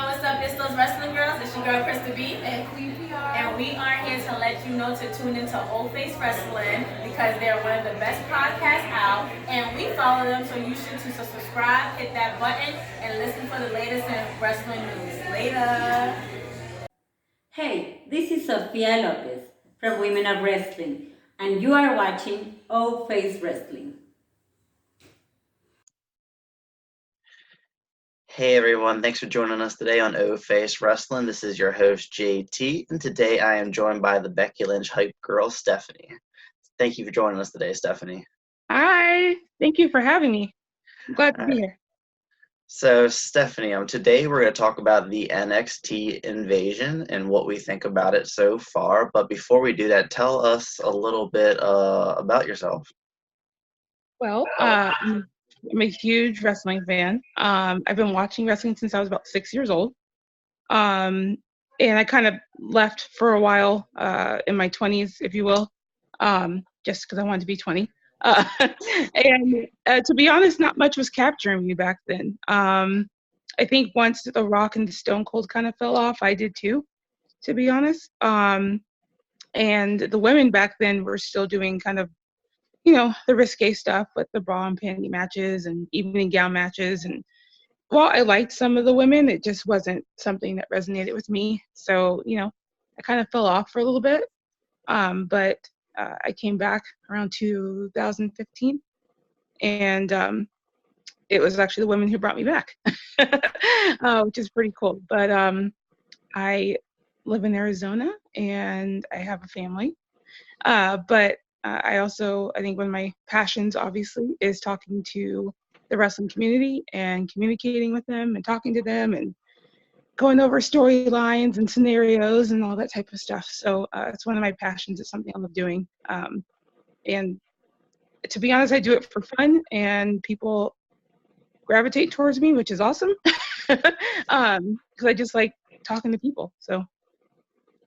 what's up? It's those wrestling girls. It's your girl, Krista B. And Queen PR. And we are here to let you know to tune into Old Face Wrestling because they're one of the best podcasts out. And we follow them, so you should to subscribe, hit that button, and listen for the latest in wrestling news. Later. Hey, this is Sofia Lopez from Women of Wrestling, and you are watching O Face Wrestling. Hey everyone, thanks for joining us today on O Face Wrestling. This is your host JT, and today I am joined by the Becky Lynch hype girl, Stephanie. Thank you for joining us today, Stephanie. Hi, thank you for having me. I'm glad to be here. So, Stephanie, today we're going to talk about the NXT Invasion and what we think about it so far. But before we do that, tell us a little bit about yourself. Well, I'm a huge wrestling fan. I've been watching wrestling since I was about 6 years old. And I kind of left for a while in my 20s, if you will, just because I wanted to be 20. And to be honest, not much was capturing me back then. I think once The Rock and Stone Cold kind of fell off, I did too, to be honest. And the women back then were still doing kind of, the risque stuff with the bra and panty matches and evening gown matches. And while I liked some of the women, it just wasn't something that resonated with me. So, I kind of fell off for a little bit. But I came back around 2015, and it was actually the women who brought me back, which is pretty cool. But I live in Arizona, and I have a family. But I think one of my passions, obviously, is talking to the wrestling community and communicating with them and talking to them and going over storylines and scenarios and all that type of stuff. So it's one of my passions. It's something I love doing. And to be honest, I do it for fun, and people gravitate towards me, which is awesome. Because I just like talking to people. So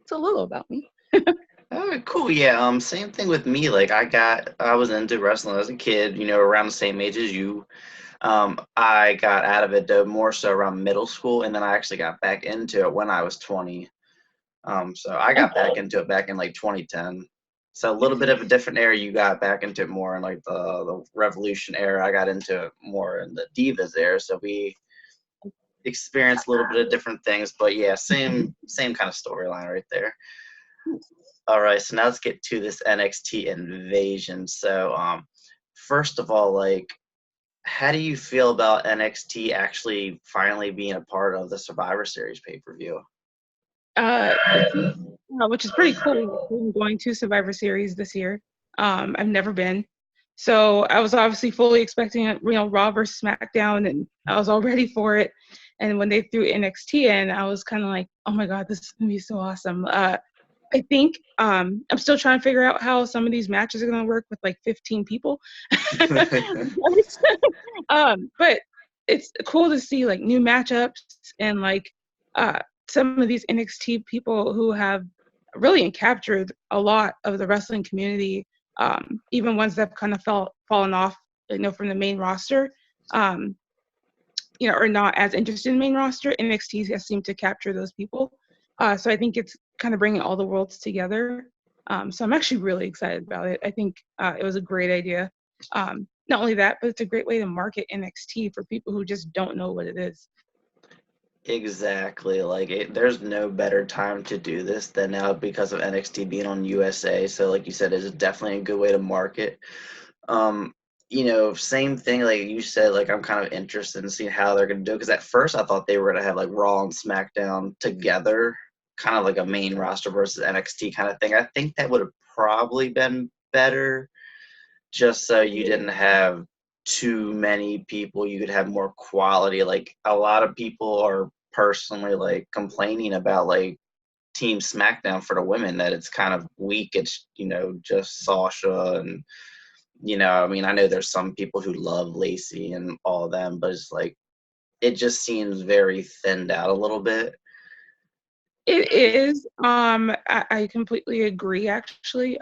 it's a little about me. Oh, cool. Yeah. Same thing with me. Like I was into wrestling as a kid, around the same age as you. I got out of it though more so around middle school, and then I actually got back into it when I was 20. So I got back into it back in like 2010. So a little bit of a different era. You got back into it more in like the Revolution era. I got into it more in the Divas era. So we experienced a little bit of different things, but yeah, same kind of storyline right there. All right, so now let's get to this NXT Invasion. So, first of all, like, how do you feel about NXT actually finally being a part of the Survivor Series pay-per-view? Which is pretty cool. I'm going to Survivor Series this year. I've never been. So I was obviously fully expecting, Raw versus SmackDown, and I was all ready for it. And when they threw NXT in, I was kind of like, oh my God, this is going to be so awesome. I think I'm still trying to figure out how some of these matches are going to work with like 15 people. But it's cool to see like new matchups and like some of these NXT people who have really captured a lot of the wrestling community, even ones that have kind of fallen off, from the main roster, or not as interested in main roster. NXT has seemed to capture those people. So I think it's kind of bringing all the worlds together. So I'm actually really excited about it. I think it was a great idea. Not only that, but it's a great way to market NXT for people who just don't know what it is. Exactly. Like, there's no better time to do this than now because of NXT being on USA. So, like you said, it's definitely a good way to market. Same thing, like you said, like I'm kind of interested in seeing how they're going to do it. Because at first I thought they were going to have like Raw and SmackDown together, kind of like a main roster versus NXT kind of thing. I think that would have probably been better, just so you didn't have too many people. You could have more quality. Like a lot of people are personally like complaining about like Team SmackDown for the women, that it's kind of weak. It's, just Sasha and, I know there's some people who love Lacey and all of them, but it's like, it just seems very thinned out a little bit. It is. I completely agree, actually.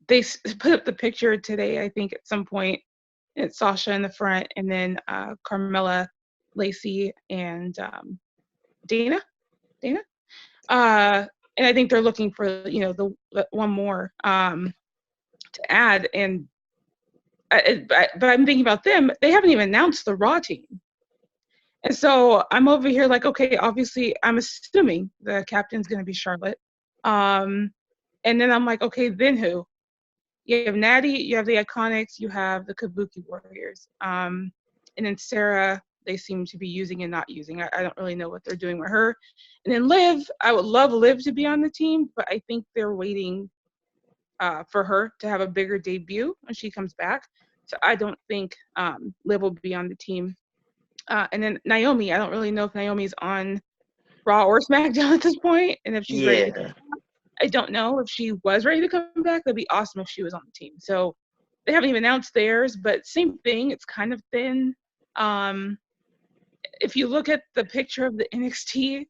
They put up the picture today, I think, at some point. It's Sasha in the front, and then Carmella, Lacey, and Dana. And I think they're looking for, the one more to add. And but I'm thinking about them. They haven't even announced the Raw team. And so I'm over here like, okay, obviously I'm assuming the captain's going to be Charlotte. And then I'm like, okay, then who? You have Natty, you have the Iconics, you have the Kabuki Warriors. And then Sarah, they seem to be using and not using. I don't really know what they're doing with her. And then Liv, I would love Liv to be on the team, but I think they're waiting for her to have a bigger debut when she comes back. So I don't think Liv will be on the team. And then Naomi, I don't really know if Naomi's on Raw or SmackDown at this point, and if she's ready to come back. I don't know if she was ready to come back. That'd be awesome if she was on the team. So they haven't even announced theirs, but same thing. It's kind of thin. If you look at the picture of the NXT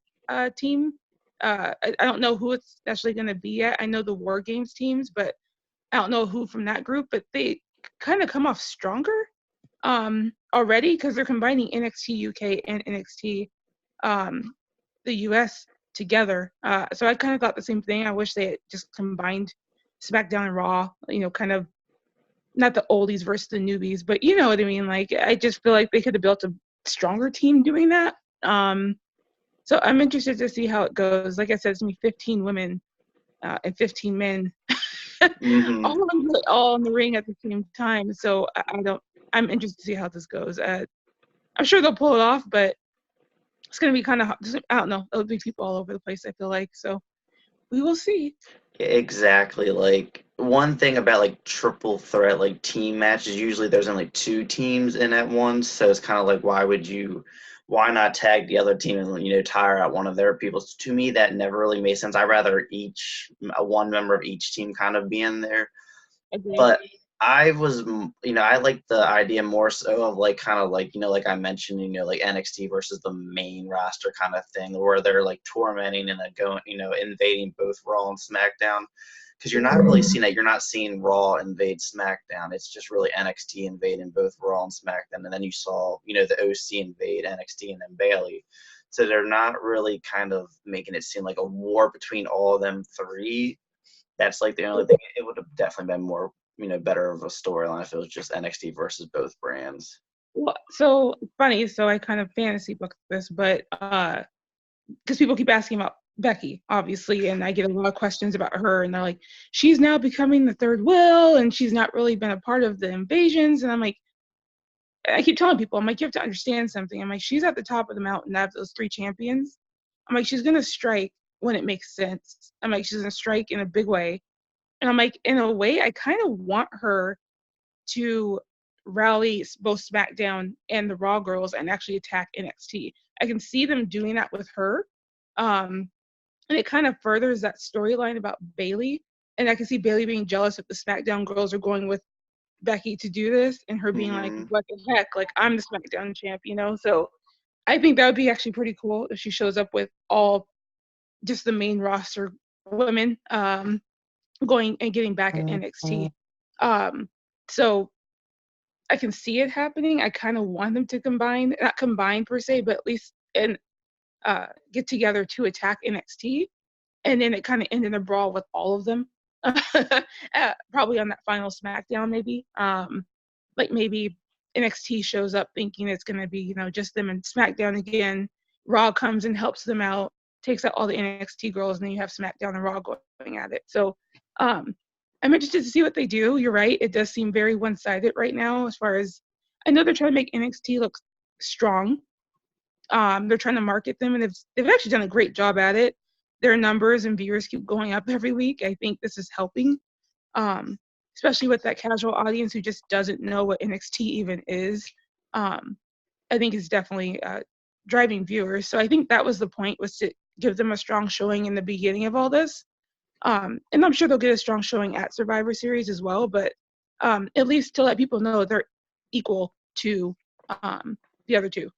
team, I don't know who it's actually going to be yet. I know the War Games teams, but I don't know who from that group. But they kind of come off stronger already because they're combining NXT UK and NXT the US together. So I kind of thought the same thing. I wish they had just combined SmackDown and Raw, kind of not the oldies versus the newbies, but you know what I mean? Like, I just feel like they could have built a stronger team doing that. So I'm interested to see how it goes. Like I said, it's going to be 15 women and 15 men Mm-hmm. all in the ring at the same time. So I'm interested to see how this goes. I'm sure they'll pull it off, but it's going to be kind of, I don't know, there'll be people all over the place, I feel like. So we will see. Exactly. Like one thing about like triple threat like team matches, usually there's only two teams in at once. So it's kind of like why not tag the other team and tire out one of their people? So to me, that never really made sense. I'd rather one member of each team kind of be in there. Agreed. But I was, I like the idea more so of like kind of like, like I mentioned, like NXT versus the main roster kind of thing where they're like tormenting and then going, invading both Raw and SmackDown. Because you're not really seeing that. You're not seeing Raw invade SmackDown. It's just really NXT invading both Raw and SmackDown. And then you saw, the OC invade NXT and then Bayley. So they're not really kind of making it seem like a war between all of them three. That's like the only thing. It would have definitely been more, better of a storyline if it was just NXT versus both brands. Well, so funny. So I kind of fantasy booked this, but because people keep asking about Becky, obviously, and I get a lot of questions about her, and they're like, she's now becoming the third wheel, and she's not really been a part of the invasions. And I'm like, I keep telling people, I'm like, you have to understand something. I'm like, she's at the top of the mountain out of those three champions. I'm like, she's gonna strike when it makes sense. I'm like, she's gonna strike in a big way. And I'm like, in a way, I kind of want her to rally both SmackDown and the Raw girls and actually attack NXT. I can see them doing that with her. And it kind of furthers that storyline about Bayley. And I can see Bayley being jealous if the SmackDown girls are going with Becky to do this and her being like, what the heck? Like, I'm the SmackDown champ, So I think that would be actually pretty cool if she shows up with all just the main roster women going and getting back at NXT. So I can see it happening. I kind of want them to not combine per se, but at least get together to attack NXT. And then it kind of end in a brawl with all of them. Probably on that final SmackDown, maybe. Like maybe NXT shows up thinking it's going to be, just them and SmackDown again. Raw comes and helps them out, takes out all the NXT girls, and then you have SmackDown and Raw going at it. So I'm interested to see what they do. You're right. It does seem very one-sided right now as far as I know they're trying to make NXT look strong. They're trying to market them, and they've actually done a great job at it. Their numbers and viewers keep going up every week. I think this is helping, especially with that casual audience who just doesn't know what NXT even is. I think it's definitely driving viewers. So I think that was the point, was to give them a strong showing in the beginning of all this. And I'm sure they'll get a strong showing at Survivor Series as well, but at least to let people know they're equal to the other two.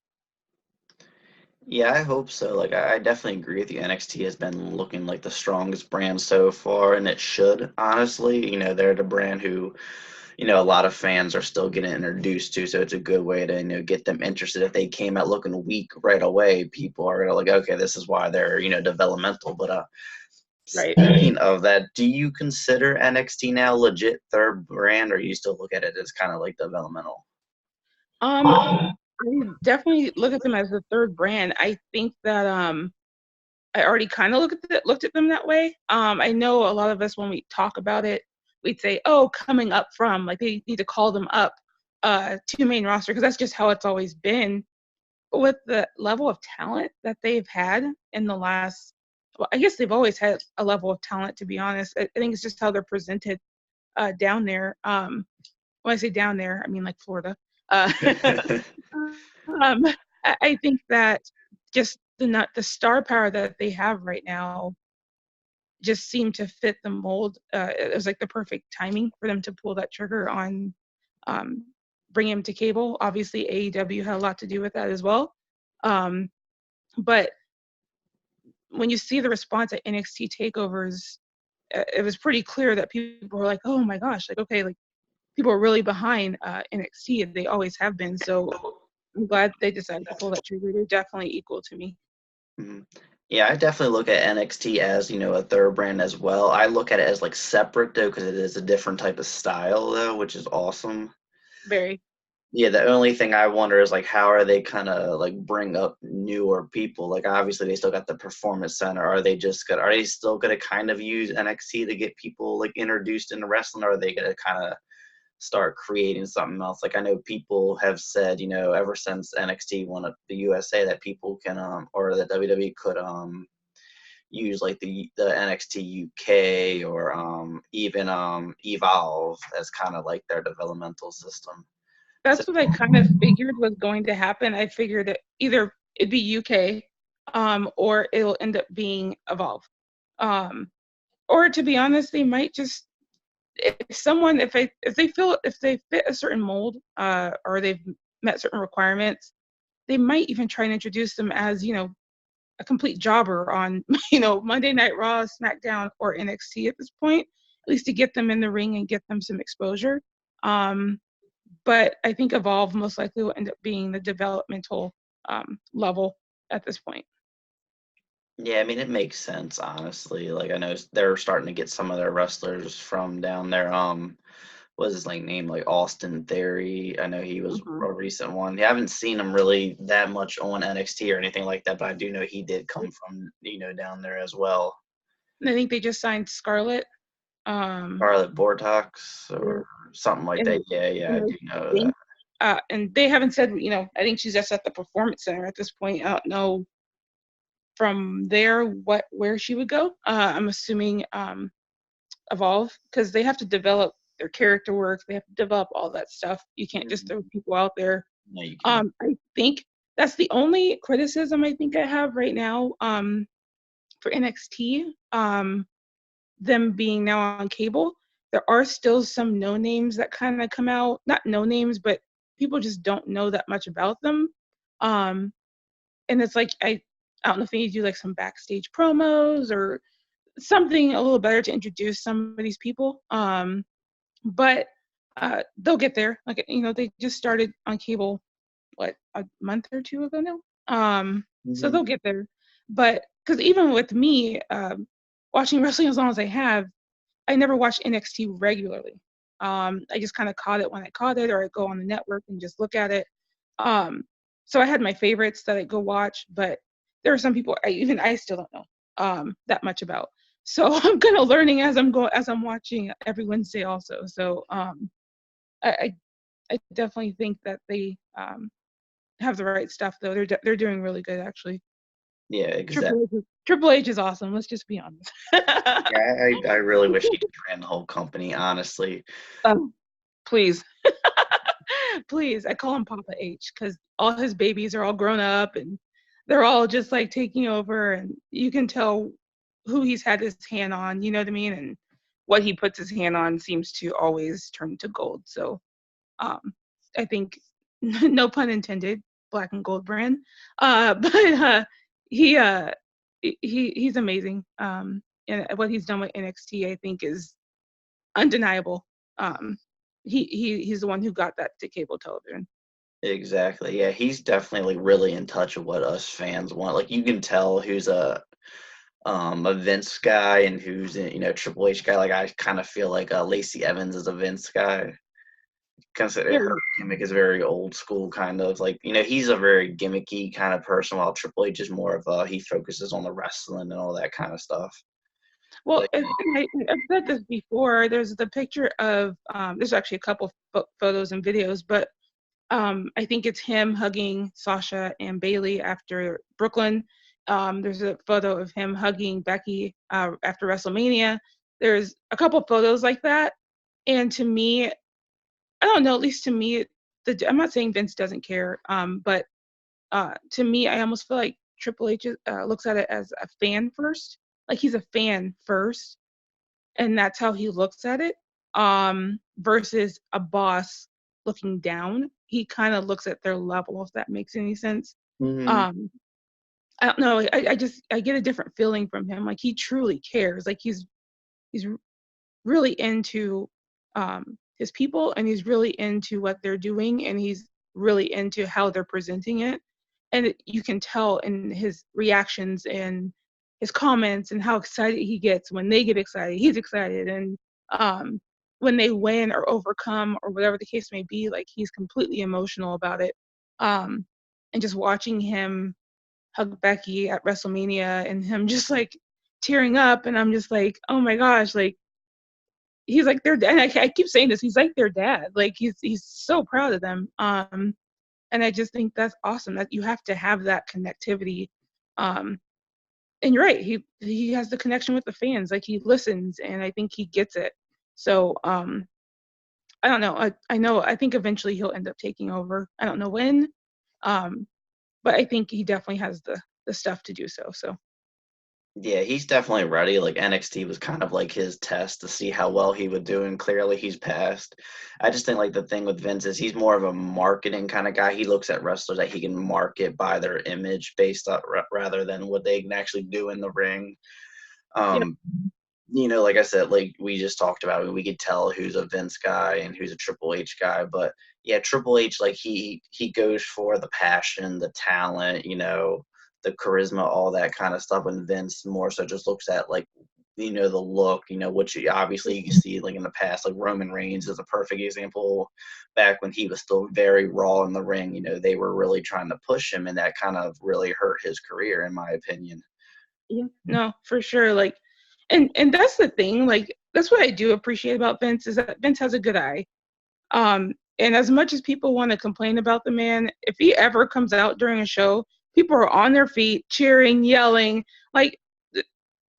Yeah, I hope so. Like, I definitely agree with you. NXT has been looking like the strongest brand so far, and it should, honestly. They're the brand who, a lot of fans are still getting introduced to. So it's a good way to get them interested. If they came out looking weak right away, people are gonna like, okay, this is why they're developmental. But Right. speaking of that, do you consider NXT now legit third brand, or you still look at it as kind of like developmental? I definitely look at them as the third brand. I think that I already kind of looked at them that way. I know a lot of us when we talk about it, we'd say, "Oh, coming up from," like they need to call them up to main roster because that's just how it's always been. But with the level of talent that they've had in the last, well, I guess they've always had a level of talent. To be honest, I think it's just how they're presented down there. When I say down there, I mean like Florida. Uh, um, I think that just the star power that they have right now just seemed to fit the mold. It was like the perfect timing for them to pull that trigger on um, bringing him to cable. Obviously, AEW had a lot to do with that as well. Um, but when you see the response at NXT takeovers, it was pretty clear that people were like, "Oh my gosh!" Like, okay, like people are really behind NXT. They always have been. So I'm glad they decided to pull that trigger. They're definitely equal to me. Mhm. Yeah, I definitely look at NXT as, a third brand as well. I look at it as like separate though, because it is a different type of style though, which is awesome. Very. Yeah, the only thing I wonder is like how are they kind of like bring up newer people? Like obviously they still got the performance center. Are they still gonna kind of use NXT to get people like introduced into wrestling, or are they gonna kind of start creating something else? Like I know people have said, ever since NXT won the USA that people can or that WWE could use like the NXT UK or even Evolve as kind of like their developmental system. So That's what I kind of figured was going to happen. I figured that either it'd be UK, or it'll end up being Evolve. Um, or to be honest, they might just if they fit a certain mold, or they've met certain requirements, they might even try and introduce them as a complete jobber on Monday Night Raw, SmackDown, or NXT at this point, at least to get them in the ring and get them some exposure. Um, but I think Evolve most likely will end up being the developmental level at this point. yeah, I mean it makes sense honestly. Like I know they're starting to get some of their wrestlers from down there. What's his like name, like Austin Theory? I know he was Mhm. a recent one. Yeah, I haven't seen him really that much on NXT or anything like that, but I do know he did come from down there as well. And I think they just signed Scarlett. Um, Charlotte Bortox or something like and that. Yeah, yeah, I and do know I that. think, and they haven't said, I think she's just at the performance center at this point. I don't know from there where she would go. I'm assuming Evolve because they have to develop their character work. They have to develop all that stuff. You can't just throw people out there. No, you can't. I think that's the only criticism I think I have right now for NXT. Them being now on cable, there are still some no names that kind of come out. Not no names, but people just don't know that much about them. Um, and it's like I don't know if they need to do like some backstage promos or something a little better to introduce some of these people. But they'll get there. Like they just started on cable what a month or two ago now. So Hmm. they'll get there. But because even with me watching wrestling as long as I have, I never watched NXT regularly. I just kind of caught it when I caught it, or I go on the network and just look at it. Um, so I had my favorites that I go watch, but there are some people I still don't know that much about. So I'm kind of learning as I'm watching every Wednesday also. So I I definitely think that they have the right stuff though. They're doing really good actually. Yeah, exactly. Triple H is awesome. Let's just be honest. Yeah, I really wish he ran the whole company, honestly. um, please. Please, I call him Papa H because all his babies are all grown up and they're all just like taking over, and you can tell who he's had his hand on, you know what I mean? And what he puts his hand on seems to always turn to gold. So um, I think, no pun intended, black and gold brand. But he, uh, he's amazing. And what he's done with NXT, I think, is undeniable. Um, he's the one who got that to cable television. Exactly. Yeah, he's definitely like really in touch of what us fans want. Like you can tell who's a Vince guy and who's a Triple H guy. Like I kind of feel like Lacey Evans is a Vince guy. Consider Yeah. her gimmick is very old school, kind of like he's a very gimmicky kind of person, while Triple H is more of he focuses on the wrestling and all that kind of stuff. Well, But I've said this before. There's the picture of there's actually a couple photos and videos, but I think it's him hugging Sasha and Bailey after Brooklyn. There's a photo of him hugging Becky after WrestleMania. There's a couple photos like that, and to me, I don't know. At least to me, I'm not saying Vince doesn't care, but to me, I almost feel like Triple H looks at it as a fan first. Like he's a fan first, and that's how he looks at it. Versus a boss looking down. He kind of looks at their level, if that makes any sense. mhm. Um, I don't know. I get a different feeling from him. Like he truly cares. Like he's really into his people, and he's really into what they're doing, and he's really into how they're presenting it. And you can tell in his reactions and his comments and how excited he gets when they get excited. He's excited, and um, when they win or overcome or whatever the case may be, like he's completely emotional about it. Um, and just watching him hug Becky at WrestleMania and him just like tearing up, and I'm just like, oh my gosh, like he's like their dad. I keep saying this. He's like their dad. Like he's so proud of them. And I just think that's awesome. That you have to have that connectivity. Um, and you're right. He has the connection with the fans. Like he listens, and I think he gets it. So I don't know. I know. I think eventually he'll end up taking over. I don't know when. Um, but I think he definitely has the stuff to do so. So Yeah, he's definitely ready. Like NXT was kind of like his test to see how well he would do, and clearly he's passed. I just think like the thing with Vince is he's more of a marketing kind of guy. He looks at wrestlers that he can market by their image based on rather than what they can actually do in the ring. yeah, Um, like I said, like we just talked about, we could tell who's a Vince guy and who's a Triple H guy. But yeah, Triple H, like he goes for the passion, the talent, the charisma, all that kind of stuff. And Vince more so just looks at like the look, which obviously you can see like in the past, like Roman Reigns is a perfect example. Back when he was still very raw in the ring, they were really trying to push him, and that kind of really hurt his career, in my opinion. yeah, no, for sure. Like, and that's the thing. Like that's what I do appreciate about Vince is that Vince has a good eye. And as much as people want to complain about the man, if he ever comes out during a show, people are on their feet, cheering, yelling. Like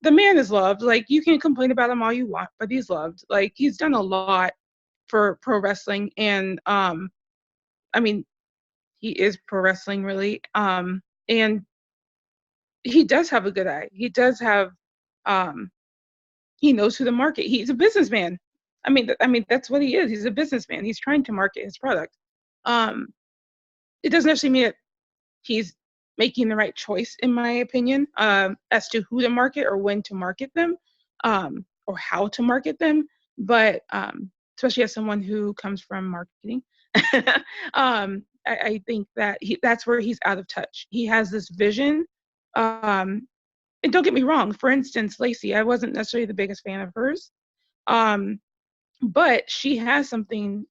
the man is loved. Like you can complain about him all you want, but he's loved. Like he's done a lot for pro wrestling, and I mean, he is pro wrestling really. And he does have a good eye. He does have, um, he knows who to market. He's a businessman. I mean that's what he is. He's a businessman. He's trying to market his product. Um, it doesn't necessarily mean that he's making the right choice, in my opinion, as to who to market or when to market them, or how to market them. But especially as someone who comes from marketing, I think that that's where he's out of touch. He has this vision. Um, and don't get me wrong. For instance, Lacey, I wasn't necessarily the biggest fan of hers, um, but she has something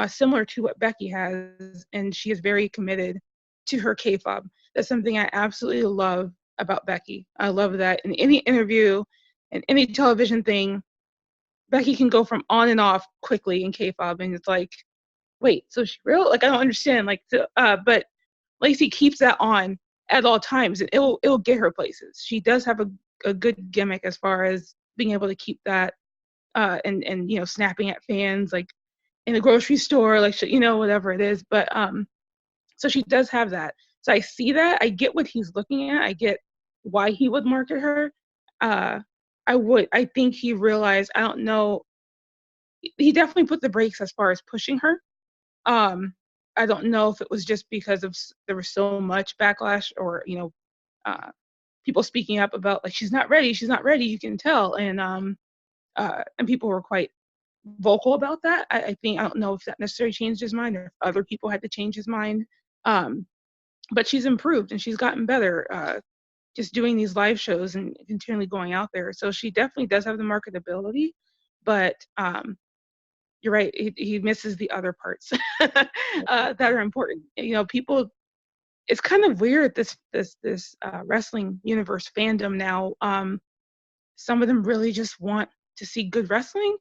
similar to what Becky has, and she is very committed to her K-fob. That's something I absolutely love about Becky. I love that in any interview and any television thing, Becky can go from on and off quickly in K-fob, and it's like, wait, so she real? Like I don't understand. Like, but Lacey keeps that on at all times, and it'll get her places. She does have a good gimmick as far as being able to keep that and snapping at fans like in a grocery store, like whatever it is. But so she does have that. So I see that. I get what he's looking at. I get why he would market her. Uh, I think he realized. I don't know. He definitely put the brakes as far as pushing her. Um, I don't know if it was just because of there was so much backlash or uh, people speaking up about like she's not ready. You can tell, and people were quite vocal about that. I don't know if that necessarily changed his mind or if other people had to change his mind. But she's improved and she's gotten better, just doing these live shows and continually going out there. So she definitely does have the marketability, but you're right. He misses the other parts that are important. People. It's kind of weird, this wrestling universe fandom now. Some of them really just want to see good wrestling.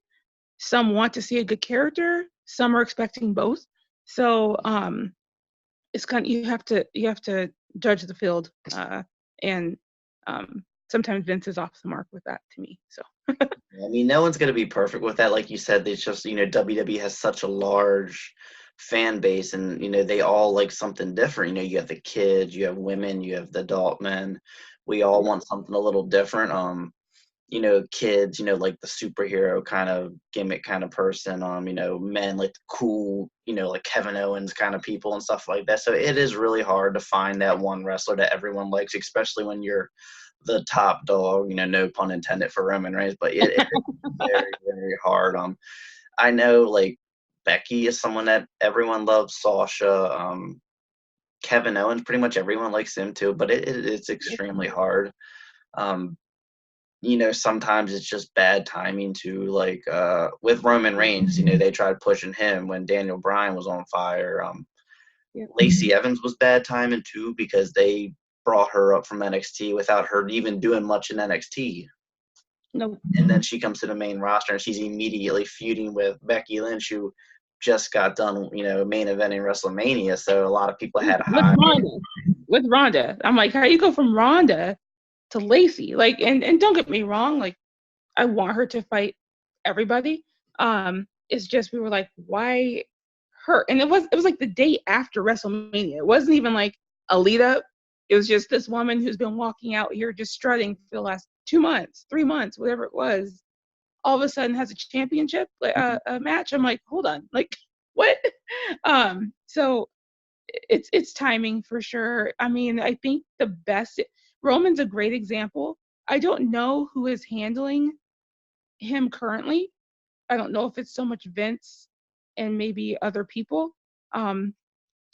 Some want to see a good character. Some are expecting both. So it's kind of, you have to judge the field, and sometimes Vince is off the mark with that to me. So. I mean, no one's going to be perfect with that. Like you said, it's just, WWE has such a large fan base, and, they all like something different. You have the kids, you have women, you have the adult men. We all want something a little different. Kids, like the superhero kind of gimmick kind of person, men like the cool, like Kevin Owens kind of people and stuff like that. So it is really hard to find that one wrestler that everyone likes, especially when you're the top dog, no pun intended for Roman Reigns, but it is very, very hard. I know like Becky is someone that everyone loves, Sasha, Kevin Owens, pretty much everyone likes him too, but it's extremely hard. Sometimes it's just bad timing too. Like with Roman Reigns, they tried pushing him when Daniel Bryan was on fire. Lacey Evans was bad timing too, because they brought her up from NXT without her even doing much in NXT. No. And then she comes to the main roster and she's immediately feuding with Becky Lynch, who just got done, main eventing WrestleMania. So a lot of people had high. With Ronda. I'm like, how you go from Ronda to Lacey? Like, and don't get me wrong, like, I want her to fight everybody. It's just, we were like, why her? And it was like the day after WrestleMania. It wasn't even like a lead up. It was just this woman who's been walking out here just strutting for the last 2 months, 3 months, whatever it was, all of a sudden has a championship a match. I'm like, hold on, like, what? So it's timing for sure. I mean, I think the best, Roman's a great example. I don't know who is handling him currently. I don't know if it's so much Vince and maybe other people.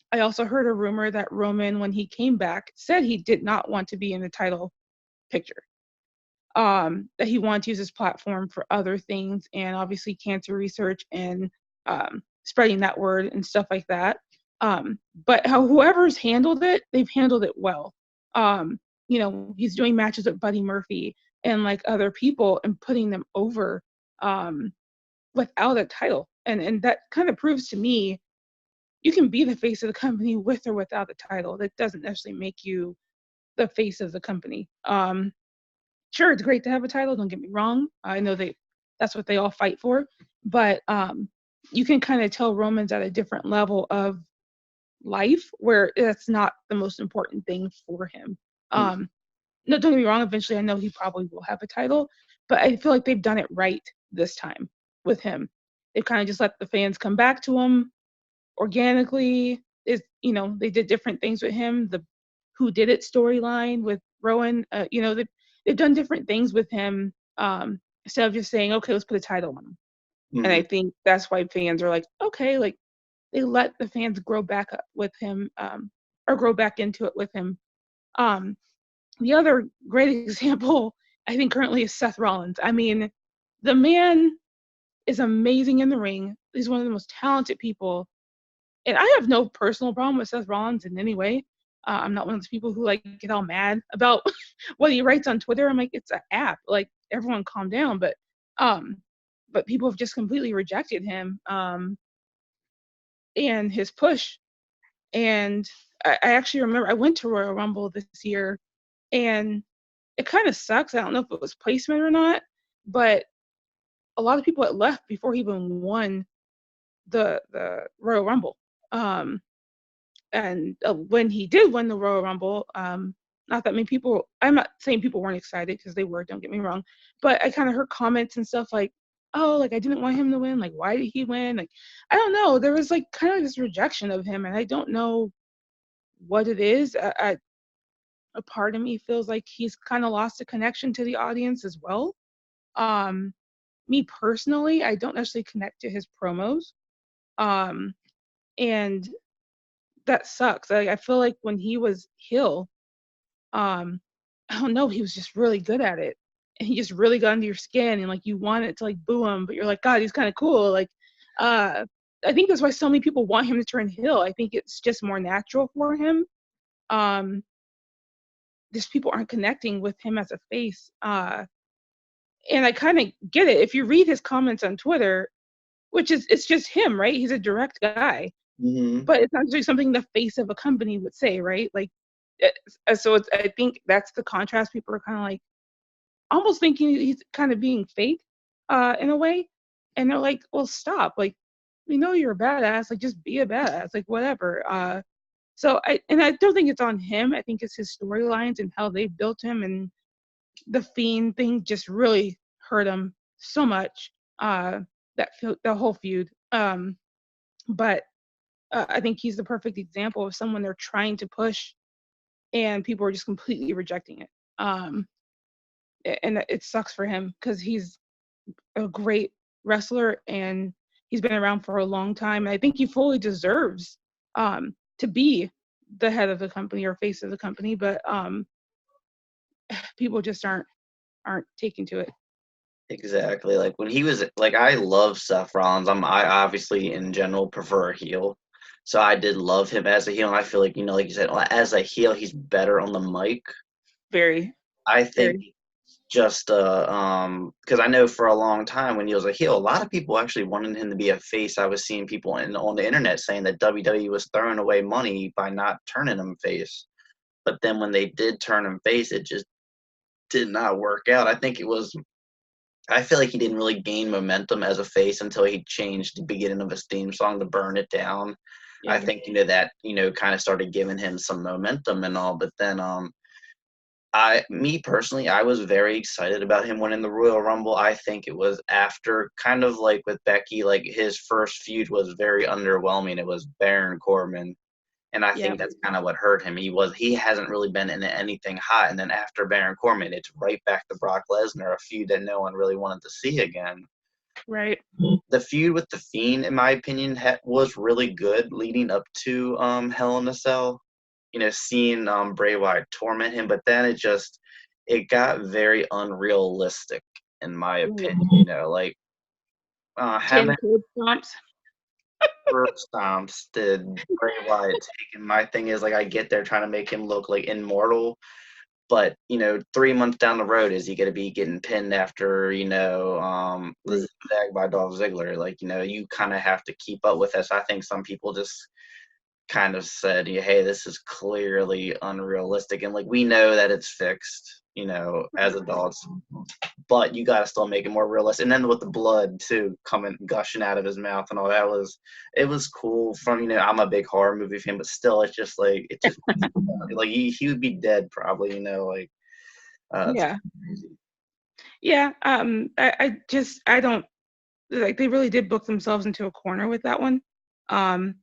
I also heard a rumor that Roman, when he came back, said he did not want to be in the title picture. That he wanted to use his platform for other things, and obviously cancer research and spreading that word and stuff like that. But whoever's handled it, they've handled it well. He's doing matches with Buddy Murphy and like other people and putting them over without a title. And that kind of proves to me you can be the face of the company with or without the title. That doesn't necessarily make you the face of the company. Sure, it's great to have a title, don't get me wrong. I know that's what they all fight for. But you can kind of tell Roman's at a different level of life where that's not the most important thing for him. No, don't get me wrong, eventually I know he probably will have a title, but I feel like they've done it right this time with him. They've kind of just let the fans come back to him organically. They did different things with him. The Who Did It storyline with Rowan, they've done different things with him, instead of just saying, okay, let's put a title on him. And I think that's why fans are like, okay, like, they let the fans grow back up with him, or grow back into it with him. The other great example, I think, currently is Seth Rollins. I mean, the man is amazing in the ring. He's one of the most talented people. And I have no personal problem with Seth Rollins in any way. I'm not one of those people who like get all mad about what he writes on Twitter. I'm like, it's an app. Like, everyone calm down. But people have just completely rejected him and his push. And I actually remember I went to Royal Rumble this year, and it kind of sucks. I don't know if it was placement or not, but a lot of people had left before he even won the Royal Rumble. And when he did win the Royal Rumble, not that many people, I'm not saying people weren't excited, because they were, don't get me wrong, but I kind of heard comments and stuff like, oh, like, I didn't want him to win. Like, why did he win? Like, I don't know. There was like kind of this rejection of him, and I don't know what it is. A part of me feels like he's kind of lost a connection to the audience as well. me personally, I don't necessarily connect to his promos. And that sucks. I feel like when he was heel, I don't know, he was just really good at it. And he just really got under your skin, and like you wanted to like boo him, but you're like, God, he's kind of cool. Like, I think that's why so many people want him to turn heel. I think it's just more natural for him. Just people aren't connecting with him as a face. And I kind of get it. If you read his comments on Twitter, which is, it's just him, right? He's a direct guy. Mm-hmm. But it's not really something the face of a company would say, right? Like, so it's, I think that's the contrast. People are kind of like almost thinking he's kind of being fake, in a way, and they're like, well, stop. Like, we know you're a badass. Like, just be a badass. Like, whatever. So I don't think it's on him. I think it's his storylines and how they built him, and the Fiend thing just really hurt him so much. The whole feud. But I think he's the perfect example of someone they're trying to push, and people are just completely rejecting it. And it sucks for him because he's a great wrestler and he's been around for a long time. And I think he fully deserves to be the head of the company or face of the company, but people just aren't taking to it. Exactly. Like when he was like, I love Seth Rollins. I obviously in general prefer a heel, so I did love him as a heel. And I feel like, like you said, as a heel, he's better on the mic. Very. I think Very. just because I know for a long time when he was a heel, a lot of people actually wanted him to be a face. I was seeing people on the internet saying that WWE was throwing away money by not turning him face. But then when they did turn him face, it just did not work out. I feel like he didn't really gain momentum as a face until he changed the beginning of his theme song to Burn It Down. Yeah. I think, that, kind of started giving him some momentum and all. But then, me personally, I was very excited about him winning the Royal Rumble. I think it was after, kind of like with Becky, like his first feud was very underwhelming. It was Baron Corbin. And I think that's kind of what hurt him. He hasn't really been in anything hot. And then after Baron Corbin, it's right back to Brock Lesnar, a feud that no one really wanted to see again. Right. The feud with The Fiend, in my opinion, was really good leading up to Hell in a Cell. Seeing Bray Wyatt torment him, but then it got very unrealistic, in my opinion. Like having stomps. first stomps did Bray Wyatt taken. My thing is, like, I get they're trying to make him look like immortal, but 3 months down the road, is he going to be getting pinned after the zigzag by Dolph Ziggler? Like, you kind of have to keep up with this. I think some people just kind of said, hey, this is clearly unrealistic, and like we know that it's fixed, as adults, but you got to still make it more realistic. And then with the blood too coming gushing out of his mouth and all that, it was cool. From I'm a big horror movie fan, but still, it's just like like he would be dead probably. Yeah. I don't like, they really did book themselves into a corner with that one. And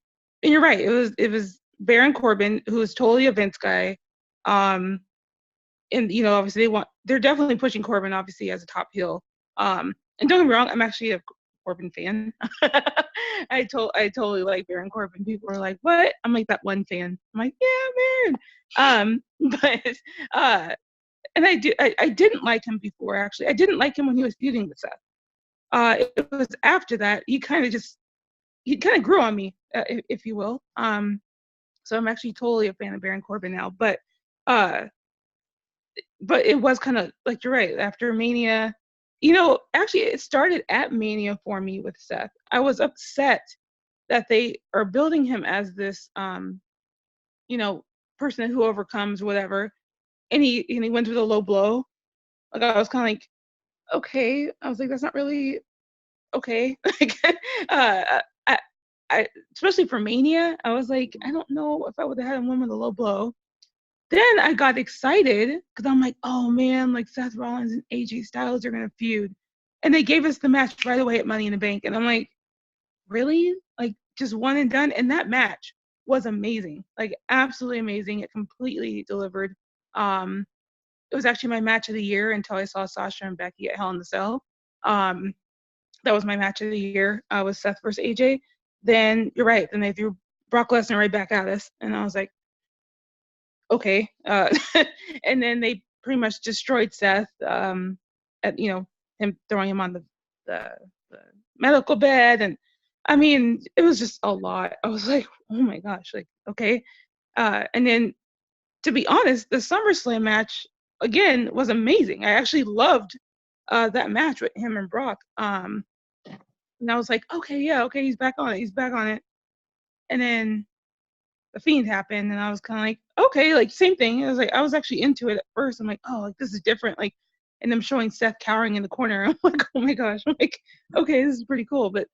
you're right. It was Baron Corbin, who is totally a Vince guy. And obviously they're definitely pushing Corbin obviously as a top heel. And don't get me wrong, I'm actually a Corbin fan. I totally like Baron Corbin. People are like, what? I'm like that one fan. I'm like, yeah, Baron. And I didn't like him before, actually. I didn't like him when he was feuding with Seth. It was after that he kind of grew on me, if you will. So I'm actually totally a fan of Baron Corbin now. But it was kind of like, you're right, after Mania. Actually, it started at Mania for me with Seth. I was upset that they are building him as this, person who overcomes whatever, and he went with a low blow. Like, I was kind of like, okay. I was like, that's not really okay. Like, I especially for Mania, I was like, I don't know if I would have had him win with a low blow. Then I got excited because I'm like, oh man, like Seth Rollins and AJ Styles are gonna feud, and they gave us the match right away at Money in the Bank, and I'm like, really? Like, just one and done? And that match was amazing, like absolutely amazing. It completely delivered. It was actually my match of the year until I saw Sasha and Becky at Hell in the Cell. that was my match of the year, was Seth versus AJ. Then you're right. Then they threw Brock Lesnar right back at us, and I was like, okay. And then they pretty much destroyed Seth. At him throwing him on the medical bed, and I mean, it was just a lot. I was like, oh my gosh, like okay. And then to be honest, the SummerSlam match again was amazing. I actually loved that match with him and Brock. And I was like, okay, yeah, okay, he's back on it. He's back on it. And then the Fiend happened, and I was kind of like, okay, like same thing. I was actually into it at first. I'm like, oh, like this is different. Like, and them showing Seth cowering in the corner. I'm like, oh my gosh. I'm like, okay, this is pretty cool. But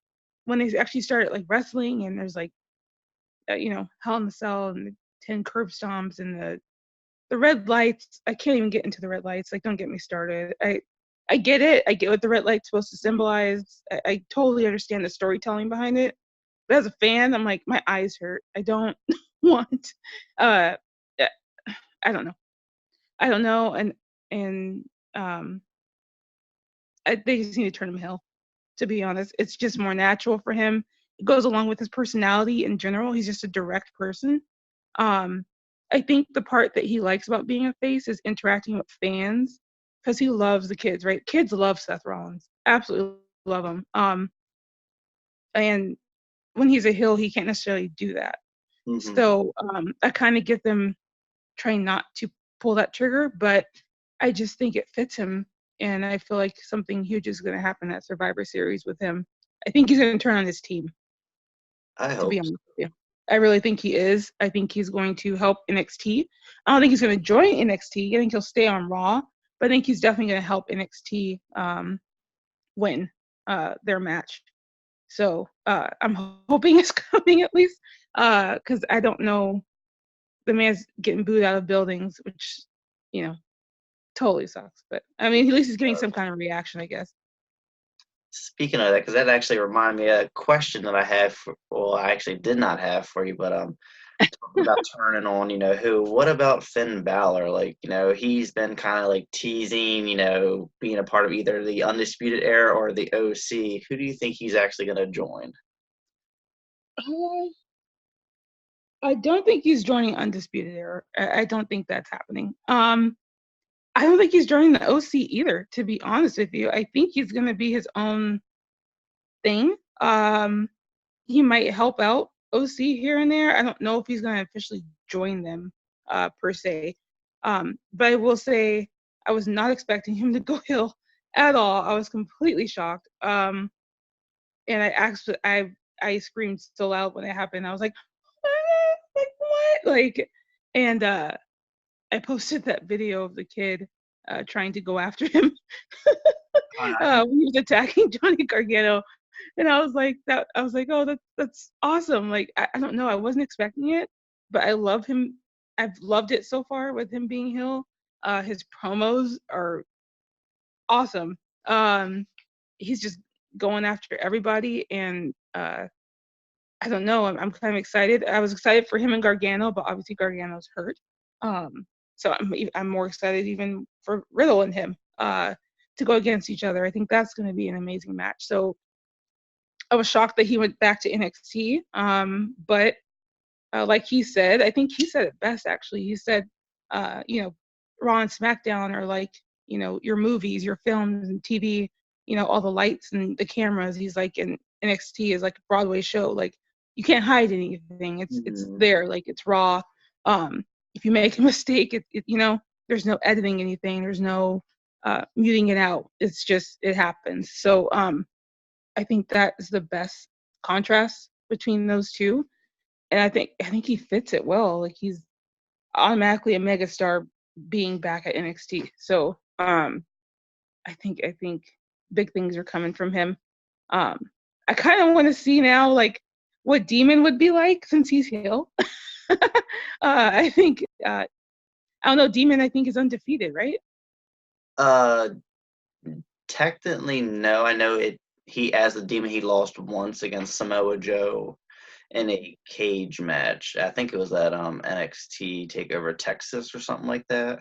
when they actually started like wrestling, and there's like, Hell in the Cell and the 10 curb stomps and the red lights. I can't even get into the red lights. Like, don't get me started. I get it. I get what the red light's supposed to symbolize. I totally understand the storytelling behind it. But as a fan, I'm like, my eyes hurt. I don't want. Uh, I don't know. I don't know. And um, they just need to turn him heel. To be honest, it's just more natural for him. It goes along with his personality in general. He's just a direct person. Um, I think the part that he likes about being a face is interacting with fans because he loves the kids, right? Kids love Seth Rollins, absolutely love him. And when he's a heel, he can't necessarily do that. Mm-hmm. So I kind of get them trying not to pull that trigger, but I just think it fits him. And I feel like something huge is going to happen at Survivor Series with him. I think he's going to turn on his team. I To hope be honest with you. I really think he is. I think he's going to help NXT. I don't think he's going to join NXT. I think he'll stay on Raw, but I think he's definitely going to help NXT win their match. So I'm hoping it's coming at least because I don't know. The man's getting booed out of buildings, which, totally sucks. But I mean, at least he's getting some kind of reaction, I guess. Speaking of that, because that actually reminded me of a question that I had I actually did not have for you, but talking about turning on, what about Finn Balor? Like, he's been kind of like teasing, being a part of either the Undisputed Era or the OC. Who do you think he's actually going to join? I don't think he's joining Undisputed Era. I don't think that's happening. I don't think he's joining the OC either, to be honest with you. I think he's going to be his own thing. He might help out OC here and there. I don't know if he's going to officially join them per se. But I will say I was not expecting him to go heel at all. I was completely shocked. And I screamed so loud when it happened. I was like, what? Like, and I posted that video of the kid trying to go after him when he was attacking Johnny Gargano, and I was like, oh, that's awesome. Like, I don't know, I wasn't expecting it, but I love him. I've loved it so far with him being heel. His promos are awesome. He's just going after everybody, and I don't know. I'm kind of excited. I was excited for him and Gargano, but obviously Gargano's hurt. So I'm more excited even for Riddle and him to go against each other. I think that's going to be an amazing match. So I was shocked that he went back to NXT. But like he said, I think he said it best actually. He said, Raw and SmackDown are like, your movies, your films and TV, all the lights and the cameras. He's like, and NXT is like a Broadway show. Like, you can't hide anything. It's there. Like, it's raw. If you make a mistake, there's no editing anything. There's no muting it out. It's just, it happens. So I think that is the best contrast between those two. And I think he fits it well. Like, he's automatically a megastar being back at NXT. So I think big things are coming from him. I kind of want to see now, like, what Demon would be like since he's heel. I think I don't know. Demon, I think, is undefeated, right? Technically, no. I know it. He, as a Demon, he lost once against Samoa Joe in a cage match. I think it was at NXT Takeover Texas or something like that.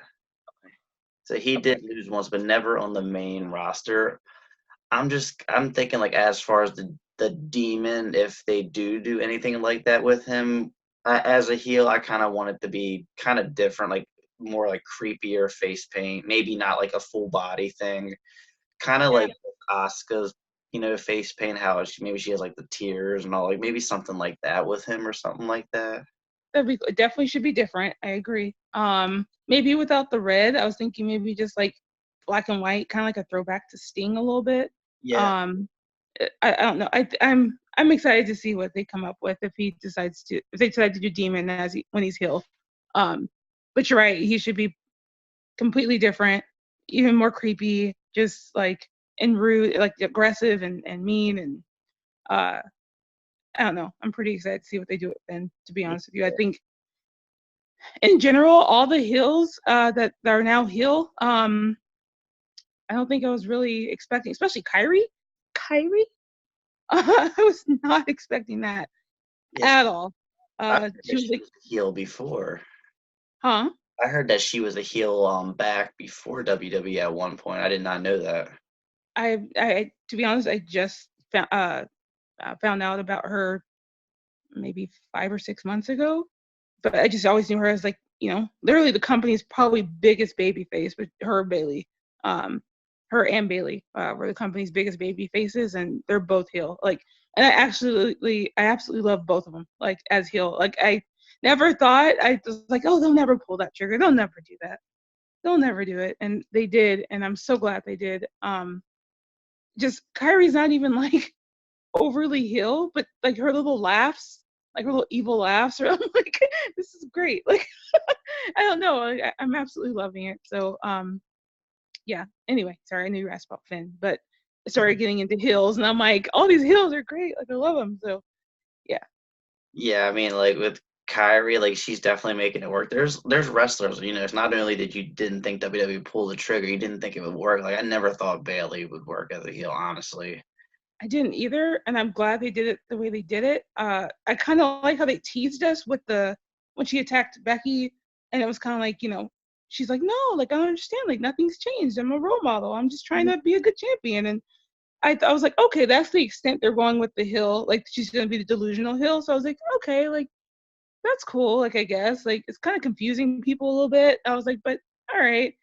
So he did lose once, but never on the main roster. I'm thinking like as far as the demon, if they do anything like that with him as a heel, I kind of want it to be kind of different, like more like creepier face paint, maybe not like a full body thing, kind of Yeah. like Asuka's, face paint, how maybe she has like the tears and all, like maybe something like that with him or something like that. It definitely should be different. I agree. Maybe without the red. I was thinking maybe just like black and white, kind of like a throwback to Sting a little bit. Yeah. Um, I don't know. I'm excited to see what they come up with if they decide to do Demon when he's heel. But you're right. He should be completely different, even more creepy, just like and rude, like aggressive and mean and uh I don't know. I'm pretty excited to see what they do with Ben, to be honest with you. I think in general, all the heels that are now heel, I don't think I was really expecting, especially Kyrie. Kyrie? I was not expecting that Yes, at all. I heard She that was she like, was a heel before. huh? I heard that she was a heel back before WWE at one point. I did not know that. To be honest, I just found out about her maybe 5 or 6 months ago. But I just always knew her as like, literally the company's probably biggest baby face, but her and Bailey. Her and Bailey were the company's biggest baby faces, and they're both heel. Like, and I absolutely love both of them. Like as heel, like I never thought I was like, oh, they'll never pull that trigger. They'll never do that. They'll never do it, and they did, and I'm so glad they did. Just Kyrie's not even like overly heel, but like her little laughs, like her little evil laughs, or I'm like, this is great. Like, I don't know, I'm absolutely loving it. So, yeah. Anyway, sorry, I knew you asked about Finn, but I started getting into heels, and I'm like, all these heels are great. Like, I love them. So, yeah. Yeah, I mean, like with Kyrie, like she's definitely making it work. There's wrestlers, it's not only that you didn't think WWE pulled the trigger, you didn't think it would work. Like I never thought Bailey would work as a heel, honestly. I didn't either, and I'm glad they did it the way they did it. I kind of like how they teased us with when she attacked Becky, and it was kind of like, she's like, no, like I don't understand, like nothing's changed. I'm a role model. I'm just trying to be a good champion, and I was like, okay, that's the extent they're going with the hill. Like she's gonna be the delusional hill. So I was like, okay, like that's cool. Like I guess, like it's kind of confusing people a little bit. I was like, but all right.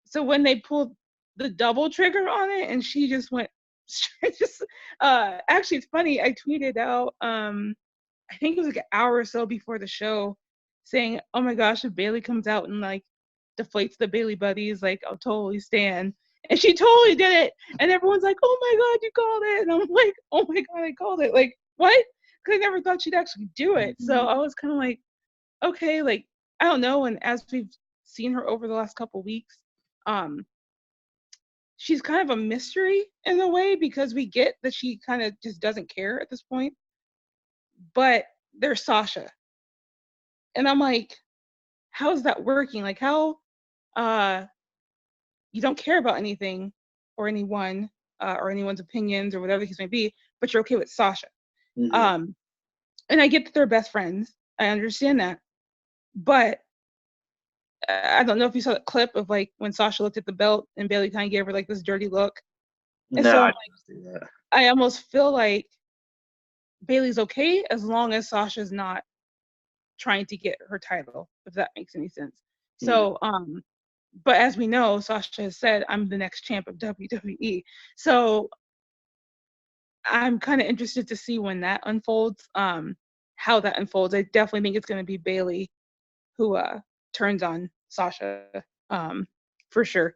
So when they pulled the double trigger on it, and she just went straight, just actually, it's funny. I tweeted out, I think it was like an hour or so before the show, saying, "Oh my gosh, if Bailey comes out and like deflates the Bailey buddies, like I'll totally stand." And she totally did it, and everyone's like, "Oh my god, you called it!" And I'm like, "Oh my god, I called it!" Like what? Because I never thought she'd actually do it. So I was kind of like, okay, like I don't know. And as we've seen her over the last couple weeks, um, she's kind of a mystery in a way because we get that she kind of just doesn't care at this point. But there's Sasha, and I'm like, how is that working? Like how uh you don't care about anything or anyone or anyone's opinions or whatever the case may be, but you're okay with Sasha. Hmm. Um, and I get that they're best friends. I understand that, but I don't know if you saw that clip of like when Sasha looked at the belt and Bailey kind of gave her like this dirty look. And No, so I I'm didn't see that. I almost feel like Bailey's okay as long as Sasha's not trying to get her title, if that makes any sense. Mm. So, but as we know, Sasha has said, I'm the next champ of WWE. So I'm kind of interested to see when that unfolds, how that unfolds. I definitely think it's going to be Bailey who turns on Sasha, for sure.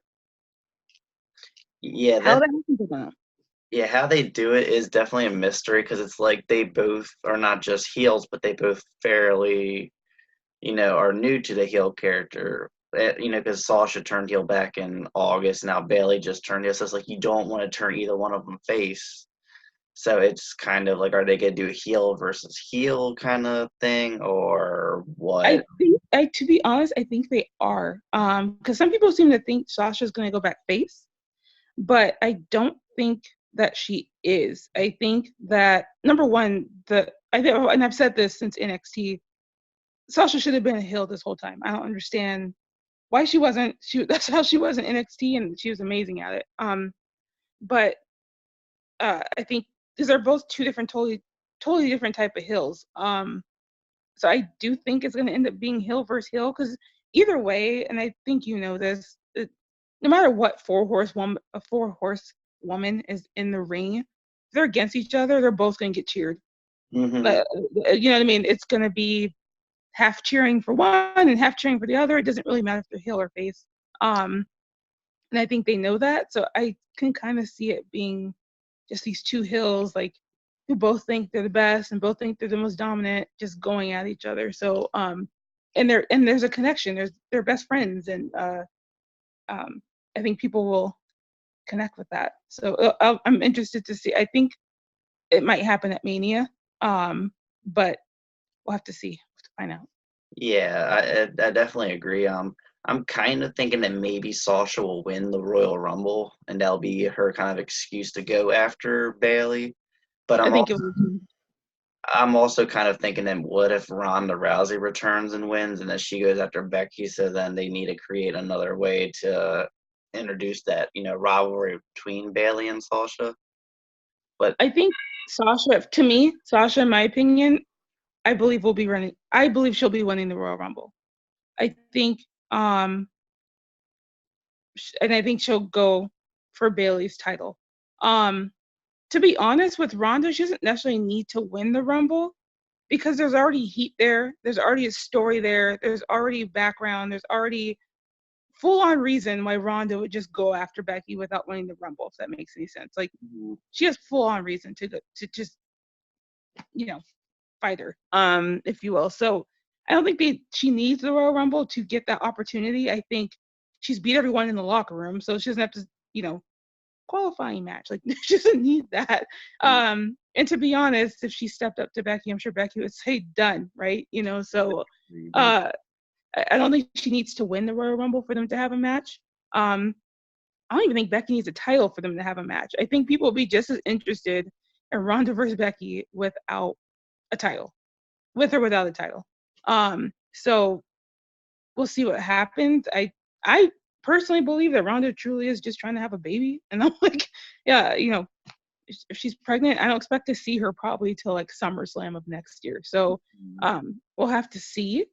Yeah, How that that happens, I don't know. yeah, how they do it is definitely a mystery because it's like they both are not just heels, but they both fairly, are new to the heel character. Because Sasha turned heel back in August. Now Bailey just turned heel. So it's like you don't want to turn either one of them face. So it's kind of like, are they gonna do a heel versus heel kind of thing, or what? To be honest, I think they are. Because some people seem to think Sasha's going to go back face, but I don't think that she is. I think that number one, and I've said this since NXT, Sasha should have been a heel this whole time. I don't understand why she wasn't. That's how she was in NXT, and she was amazing at it. But I think these are both two different, totally different type of heels. So I do think it's going to end up being heel versus heel, because either way, and I think you know this, no matter what a 4 horse woman is in the ring, if they're against each other, they're both going to get cheered. Hmm. You know what I mean? It's going to be half cheering for one and half cheering for the other. It doesn't really matter if they're heel or face. And I think they know that. So I can kind of see it being just these two heels, like, who both think they're the best and both think they're the most dominant, just going at each other. So and there's a connection. They're best friends, and I think people will connect with that. So I'm interested to see. I think it might happen at Mania, but we'll have to see. We'll have to find out. Yeah, I definitely agree. I'm kind of thinking that maybe Sasha will win the Royal Rumble, and that'll be her kind of excuse to go after Bailey. But I think it was. I'm also kind of thinking that what if Ronda Rousey returns and wins, and then she goes after Becky? So then they need to create another way to introduce that rivalry between Bailey and Sasha. But I think Sasha, in my opinion, I believe will be running. I believe she'll be winning the Royal Rumble. I think, and I think she'll go for Bailey's title. To be honest, with Ronda, she doesn't necessarily need to win the Rumble, because there's already heat there. There's already a story there. There's already background. There's already full-on reason why Ronda would just go after Becky without winning the Rumble, if that makes any sense. Like, she has full-on reason to just, fight her, if you will. So I don't think she needs the Royal Rumble to get that opportunity. I think she's beat everyone in the locker room, so she doesn't have to, qualifying match. Like, she doesn't need that. And to be honest, if she stepped up to Becky, I'm sure Becky would say done, right? So I don't think she needs to win the Royal Rumble for them to have a match. I don't even think Becky needs a title for them to have a match. I think people will be just as interested in Ronda versus Becky without a title, with or without a title. So we'll see what happens. I personally believe that Ronda truly is just trying to have a baby, and I'm like, yeah, if she's pregnant, I don't expect to see her probably till like SummerSlam of next year. So we'll have to see.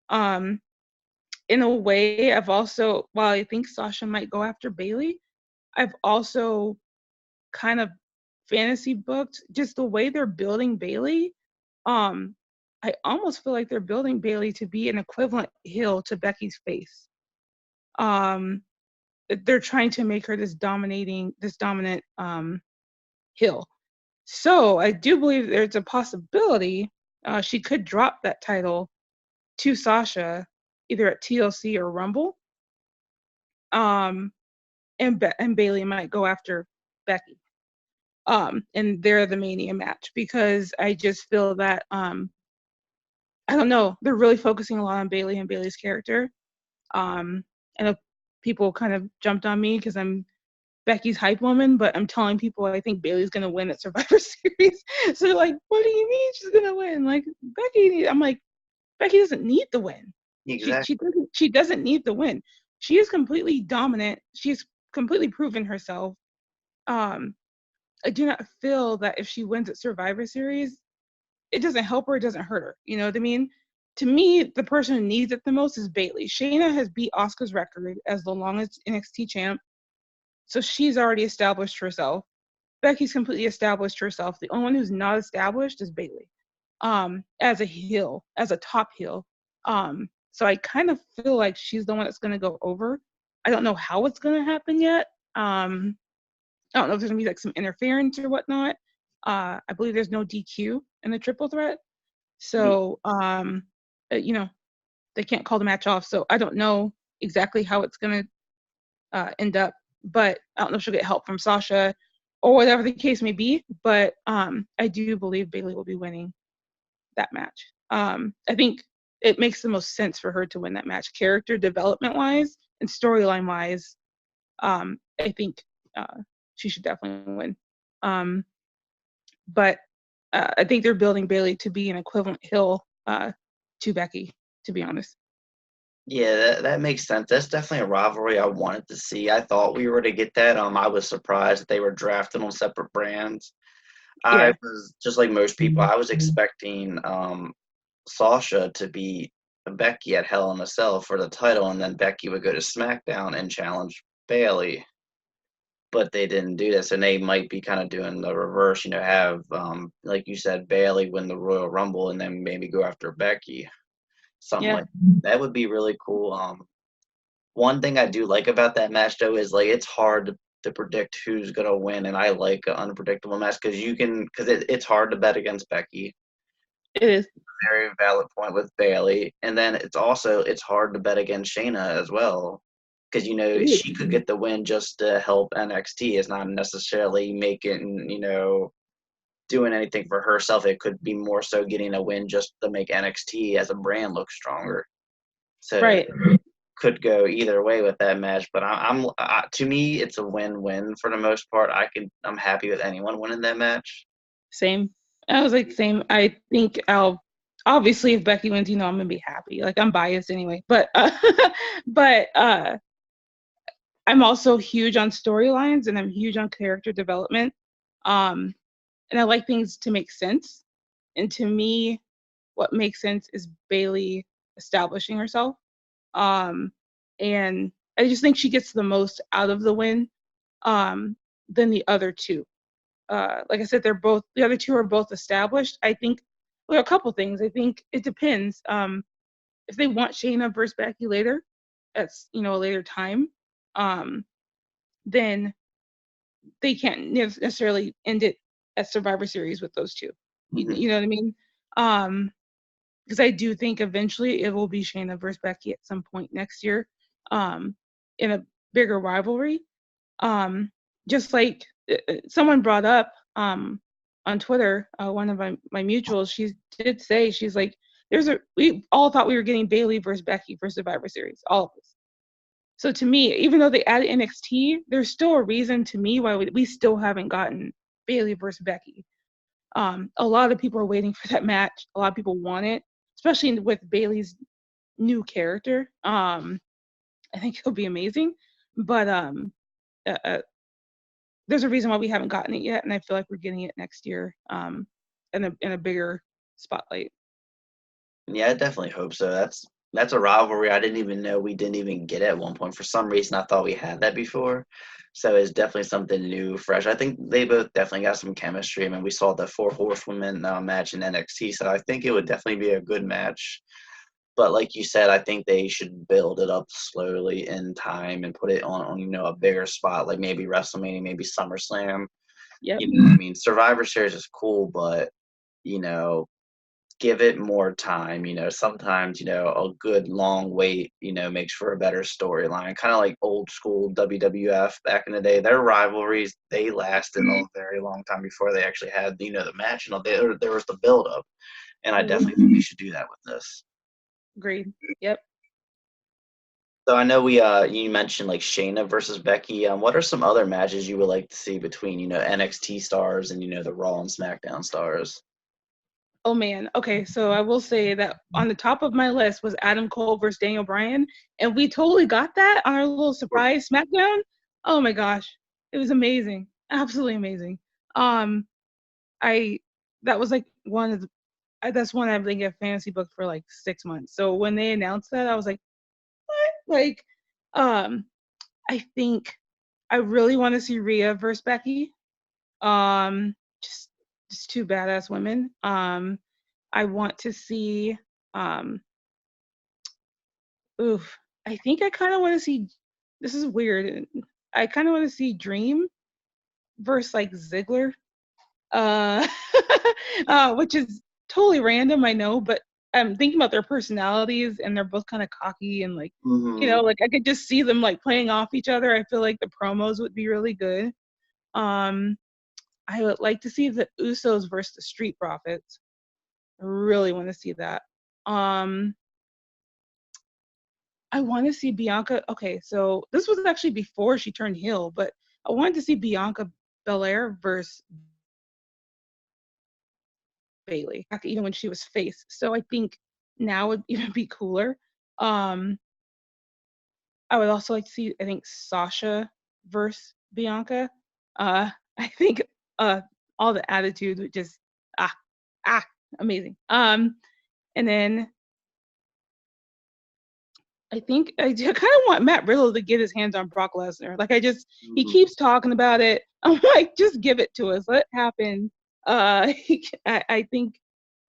In a way, while I think Sasha might go after Bailey, I've also kind of fantasy booked just the way they're building Bailey. I almost feel like they're building Bailey to be an equivalent heel to Becky's face. They're trying to make her this dominant heel. So I do believe there's a possibility she could drop that title to Sasha, either at TLC or Rumble. And Bailey might go after Becky. And they're the Mania match, because I just feel that I don't know, they're really focusing a lot on Bailey and Bailey's character. I know people kind of jumped on me because I'm Becky's hype woman, but I'm telling people I think Bailey's gonna win at Survivor Series. So they're like, "What do you mean she's gonna win?" Like, I'm like, Becky doesn't need the win. exactly. She doesn't need the win. She is completely dominant. She's completely proven herself. I do not feel that if she wins at Survivor Series, it doesn't help her, it doesn't hurt her. You know what I mean? To me, the person who needs it the most is Bailey. Shayna has beat Asuka's record as the longest NXT champ, so she's already established herself. Becky's completely established herself. The only one who's not established is Bailey, as a heel, as a top heel. So I kind of feel like she's the one that's going to go over. I don't know how it's going to happen yet. I don't know if there's gonna be like some interference or whatnot. I believe there's no DQ in the triple threat, so they can't call the match off. So I don't know exactly how it's gonna end up, but I don't know if she'll get help from Sasha or whatever the case may be. But I do believe Bailey will be winning that match. I think it makes the most sense for her to win that match, character development wise and storyline wise. I think she should definitely win. But I think they're building Bailey to be an equivalent heel to Becky, to be honest. Yeah, that makes sense. That's definitely a rivalry I wanted to see. I thought we were to get that. I was surprised that they were drafted on separate brands. I Yeah. was just like most people. I was expecting Sasha to beat Becky at Hell in a Cell for the title, and then Becky would go to SmackDown and challenge Bailey. But they didn't do that, so they might be kind of doing the reverse. Have like you said, Bailey win the Royal Rumble, and then maybe go after Becky. Something Yeah. like that would be really cool. One thing I do like about that match though is like it's hard to predict who's gonna win, and I like an unpredictable match because it's hard to bet against Becky. It is. Very valid point with Bailey, and then it's hard to bet against Shayna as well because It is. she could get the win just to help NXT. It's not necessarily making doing anything for herself. It could be more so getting a win just to make NXT as a brand look stronger. So Right. could go either way with that match, but to me, it's a win-win for the most part. I'm happy with anyone winning that match. Same. I was like, same. I think I'll obviously if Becky wins, I'm gonna be happy. Like I'm biased anyway, but but I'm also huge on storylines and I'm huge on character development. Um, and I like things to make sense. And to me, what makes sense is Bailey establishing herself. Um, and I just think she gets the most out of the win than the other two. Like I said, the other two are both established. I think a couple things. I think it depends. If they want Shayna versus Becky later, that's a later time, um, then they can't necessarily end it at Survivor Series with those two. Mhm. You know what I mean? Because I do think eventually it will be Shayna versus Becky at some point next year, um, in a bigger rivalry. Um, just like someone brought up on Twitter, one of my mutuals, she did say she's like, we all thought we were getting Bailey versus Becky for Survivor Series, all of us. So to me, even though they added NXT, there's still a reason to me why we still haven't gotten Bailey versus Becky. A lot of people are waiting for that match. A lot of people want it, especially with Bailey's new character. I think it'll be amazing. But uh, uh, there's a reason why we haven't gotten it yet, and I feel like we're getting it next year, in a bigger spotlight. Yeah, I definitely hope so. That's a rivalry I didn't even know we didn't even get at one point. For some reason, I thought we had that before. So it's definitely something new, fresh. I think they both definitely got some chemistry. I mean, we saw the Four Horsewomen match in NXT, so I think it would definitely be a good match. But like you said, I think they should build it up slowly in time and put it on a bigger spot, like maybe WrestleMania, maybe SummerSlam. Yep. I mean, Survivor Series is cool, but you know, give it more time. Sometimes, a good long wait, makes for a better storyline. Kind of like old school WWF back in the day. Their rivalries, they lasted a very long time before they actually had, the match. There was the build up. And I definitely think we should do that with this. Agreed. Yep. So I know you mentioned like Shayna versus Becky. What are some other matches you would like to see between, NXT stars and, the Raw and SmackDown stars? Oh man. Okay, so I will say that on the top of my list was Adam Cole versus Daniel Bryan, and we totally got that on our little surprise SmackDown. Oh my gosh, it was amazing, absolutely amazing. Um, I that was like that's one I've been a fantasy book for like 6 months. So when they announced that, I was like, what? Like, um, I think I really want to see Rhea versus Becky. Um, just just two badass women. I want to see um oof. I think I kind of want to see this is weird. I kind of want to see Dream versus like Ziggler. Uh which is totally random, I know, but I'm thinking about their personalities and they're both kind of cocky and like Mm-hmm. like I could just see them like playing off each other. I feel like the promos would be really good. Um I would like to see the Usos versus the Street Profits. I really want to see that. Um, I want to see Bianca. Okay, so this was actually before she turned heel, but I wanted to see Bianca Belair versus Bailey, even when she was face. So I think now would even be cooler. Um, I would also like to see, I think, Sasha versus Bianca. I think all the attitude would just ah ah amazing. And then I think I kind of want Matt Riddle to get his hands on Brock Lesnar. Like he keeps talking about it. I'm like, just give it to us. Let it happen. I think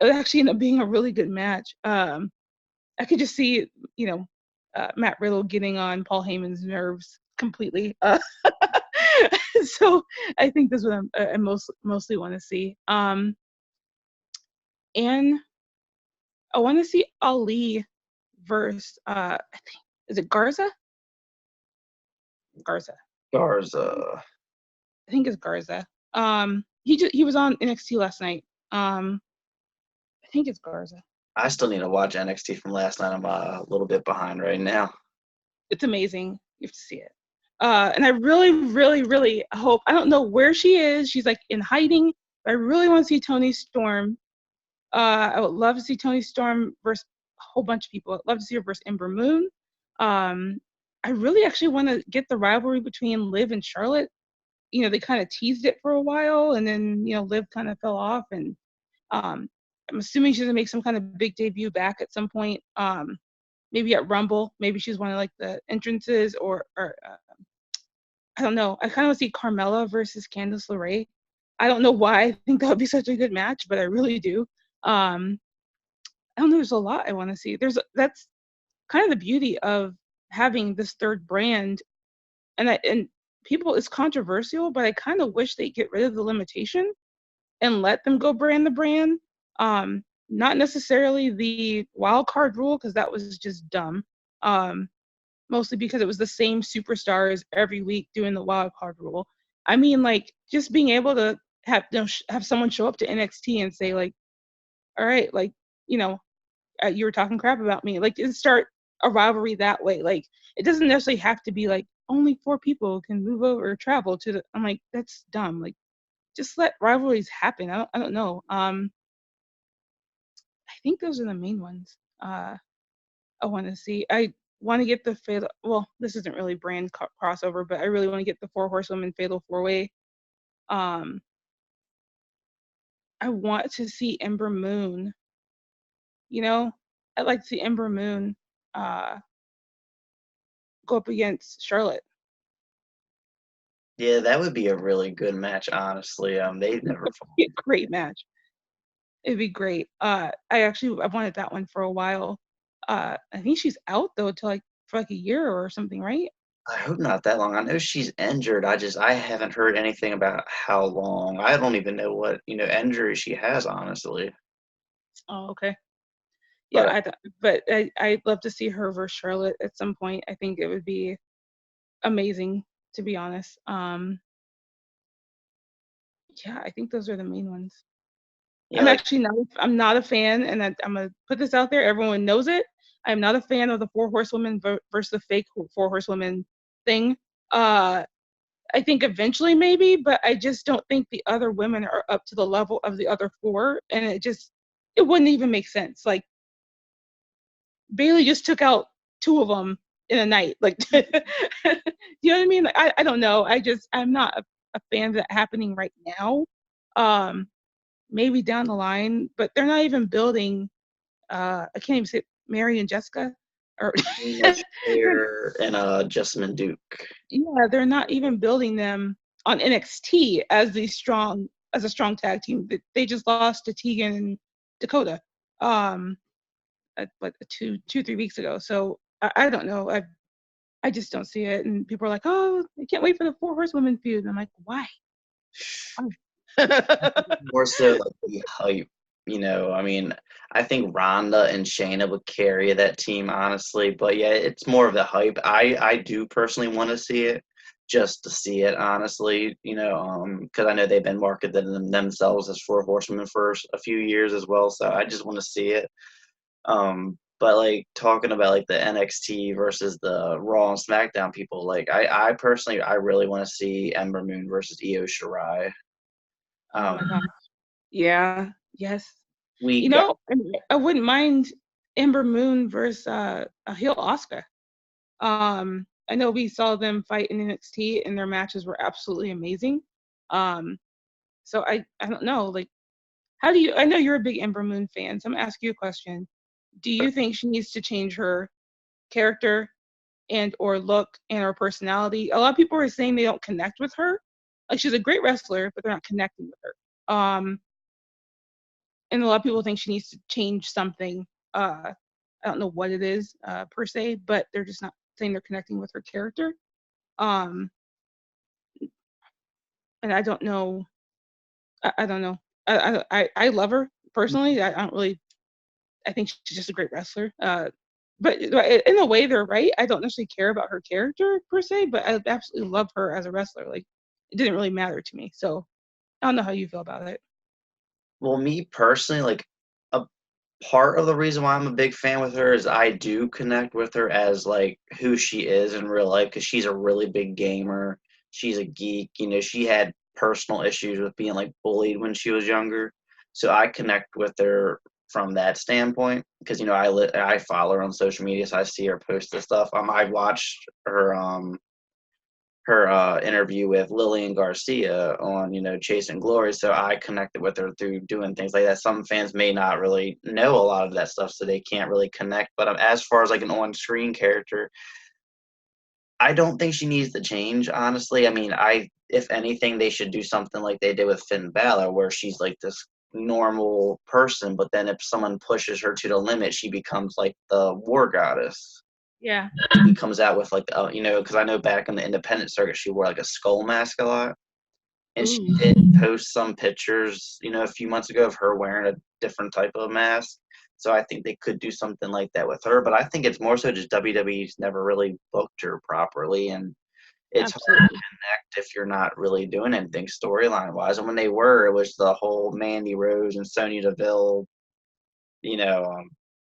it would actually end up being a really good match. I could just see, Matt Riddle getting on Paul Heyman's nerves completely. So I think that's what I mostly want to see. And I want to see Ali versus I think, is it Garza? Garza. I think it's Garza. He was on NXT last night. I think it's Garza. I still need to watch NXT from last night. I'm a little bit behind right now. It's amazing. You have to see it. And I really, really, really hope, I don't know where she is. She's like in hiding. But I really want to see Toni Storm. I would love to see Toni Storm versus a whole bunch of people. I'd love to see her versus Ember Moon. I really actually want to get the rivalry between Liv and Charlotte. They kind of teased it for a while, and then, Liv kind of fell off. And I'm assuming she's going to make some kind of big debut back at some point. Maybe at Rumble. Maybe she's one of like the entrances, or I don't know. I kind of want to see Carmella versus Candice LeRae. I don't know why I think that would be such a good match, but I really do. I don't know. There's a lot I want to see. That's kind of the beauty of having this third brand, and people, it's controversial, but I kind of wish they get rid of the limitation and let them go brand the brand. Not necessarily the wild card rule, because that was just dumb. Mostly because it was the same superstars every week doing the wild card rule. I mean, like, just being able to have someone show up to NXT and say, like, all right, like, you were talking crap about me. Like, and start a rivalry that way. Like, it doesn't necessarily have to be like only 4 people can move over or travel to the. I'm like, that's dumb. Like, just let rivalries happen. I don't know. I think those are the main ones. I want to see. I want to get the fatal. Well, this isn't really brand crossover, but I really want to get the 4 Horsewomen Fatal 4-Way. I want to see Ember Moon. I'd like to see Ember Moon go up against Charlotte. Yeah, that would be a really good match, honestly. They've never fought. It'd be a great match. It'd be great. I wanted that one for a while. I think she's out though for like a year or something, right? I hope not that long. I know she's injured. I haven't heard anything about how long. I don't even know what, injury she has, honestly. Oh, okay. But Yeah, but I'd love to see her versus Charlotte at some point. I think it would be amazing, to be honest. Yeah, I think those are the main ones. yeah, I'm not a fan, and I'm gonna put this out there. Everyone knows it. I'm not a fan of the 4 Horsewomen versus the fake 4 Horsewomen thing. I think eventually maybe, but I just don't think the other women are up to the level of the other 4, and it wouldn't even make sense. Like, Bayley just took out 2 of them in a night. Like, you know what I mean? Like, I don't know. I'm not a fan of that happening right now. Maybe down the line, but they're not even building. I can't even say Mary and Jessica, or and Jessamine Duke. Yeah, they're not even building them on NXT as a strong tag team. They just lost to Tegan and Dakota, like 3 weeks ago. So I don't know. I just don't see it. And people are like, oh, I can't wait for the 4 Horsewomen feud. And I'm like, why? More so like the hype, I mean, I think Ronda and Shayna would carry that team, honestly. But yeah, it's more of the hype. I do personally want to see it, just to see it, honestly. Because I know they've been marketing themselves as 4 Horsewomen for a few years as well. So I just want to see it. But like talking about like the NXT versus the Raw and Smackdown people, like I personally really want to see Ember Moon versus Io Shirai. Oh my gosh. Yeah. Yes. We I wouldn't mind Ember Moon versus a heel Asuka. I know we saw them fight in NXT, and their matches were absolutely amazing. So I don't know, like, how do you? I know you're a big Ember Moon fan, so I'm gonna ask you a question. Do you think she needs to change her character and or look and or personality? A lot of people are saying they don't connect with her. Like, she's a great wrestler, but they're not connecting with her. And a lot of people think she needs to change something. I don't know what it is per se, but they're just not saying they're connecting with her character. Um, and I don't know. I don't know. I love her personally. I don't really. I think she's just a great wrestler. But in a way, they're right. I don't necessarily care about her character per se, but I absolutely love her as a wrestler. Like, it didn't really matter to me. So I don't know how you feel about it. Well, me personally, like a part of the reason why I'm a big fan with her is I do connect with her as like who she is in real life because she's a really big gamer. She's a geek. You know, she had personal issues with being like bullied when she was younger. So I connect with her from that standpoint because you know I follow her on social media, so I see her post this stuff. I watched her interview with Lillian Garcia on, you know, Chasing Glory. So I connected with her through doing things like that. Some fans may not really know a lot of that stuff, so they can't really connect. But as far as like an on-screen character, I don't think she needs to change, honestly. I mean, if anything, they should do something like they did with Finn Balor, where she's like this normal person, but then if someone pushes her to the limit, she becomes like the war goddess. Yeah. He comes out with like, you know, because I know back in the independent circuit, she wore like a skull mask a lot. And she Ooh. did post some pictures, you know, a few months ago of her wearing a different type of mask. So I think they could do something like that with her. But I think it's more so just WWE's never really booked her properly. And it's hard to Absolutely. connect if you're not really doing anything storyline wise. And when they were, it was the whole Mandy Rose and Sonya Deville, you know,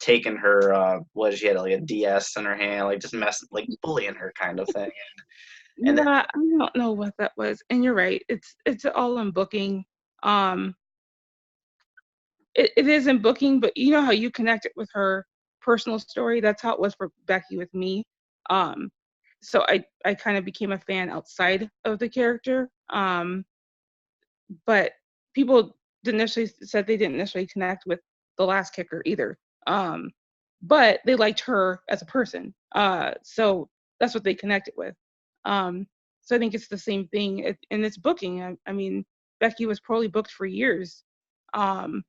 taking her, she had like a DS in her hand, like just messing, like bullying her kind of thing. And then, Yeah, I don't know what that was. And you're right. It's all in booking. Um, it is in booking, but you know how you connected with her personal story? That's how it was for Becky with me. Um, so I kind of became a fan outside of the character. But people didn't necessarily said they didn't necessarily connect with the last kicker either. Um, but they liked her as a person. So that's what they connected with. So I think it's the same thing, and it's booking. I mean, Becky was probably booked for years, um,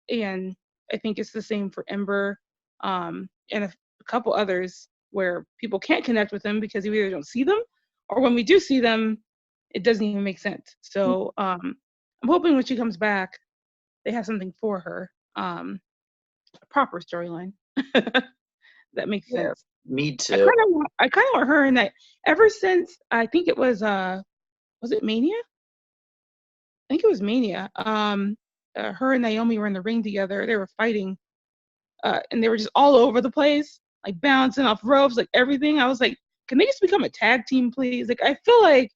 and I think it's the same for Ember, and a couple others where people can't connect with them because we either don't see them, or when we do see them, it doesn't even make sense. So I'm hoping when she comes back, they have something for her, a proper storyline that makes yeah, sense. me too. I kind of want her in that. Ever since I think it was it Mania? I think it was Mania. Her and Naomi were in the ring together. They were fighting, and they were just all over the place, like bouncing off ropes, like everything. I was like, can they just become a tag team, please? Like, I feel like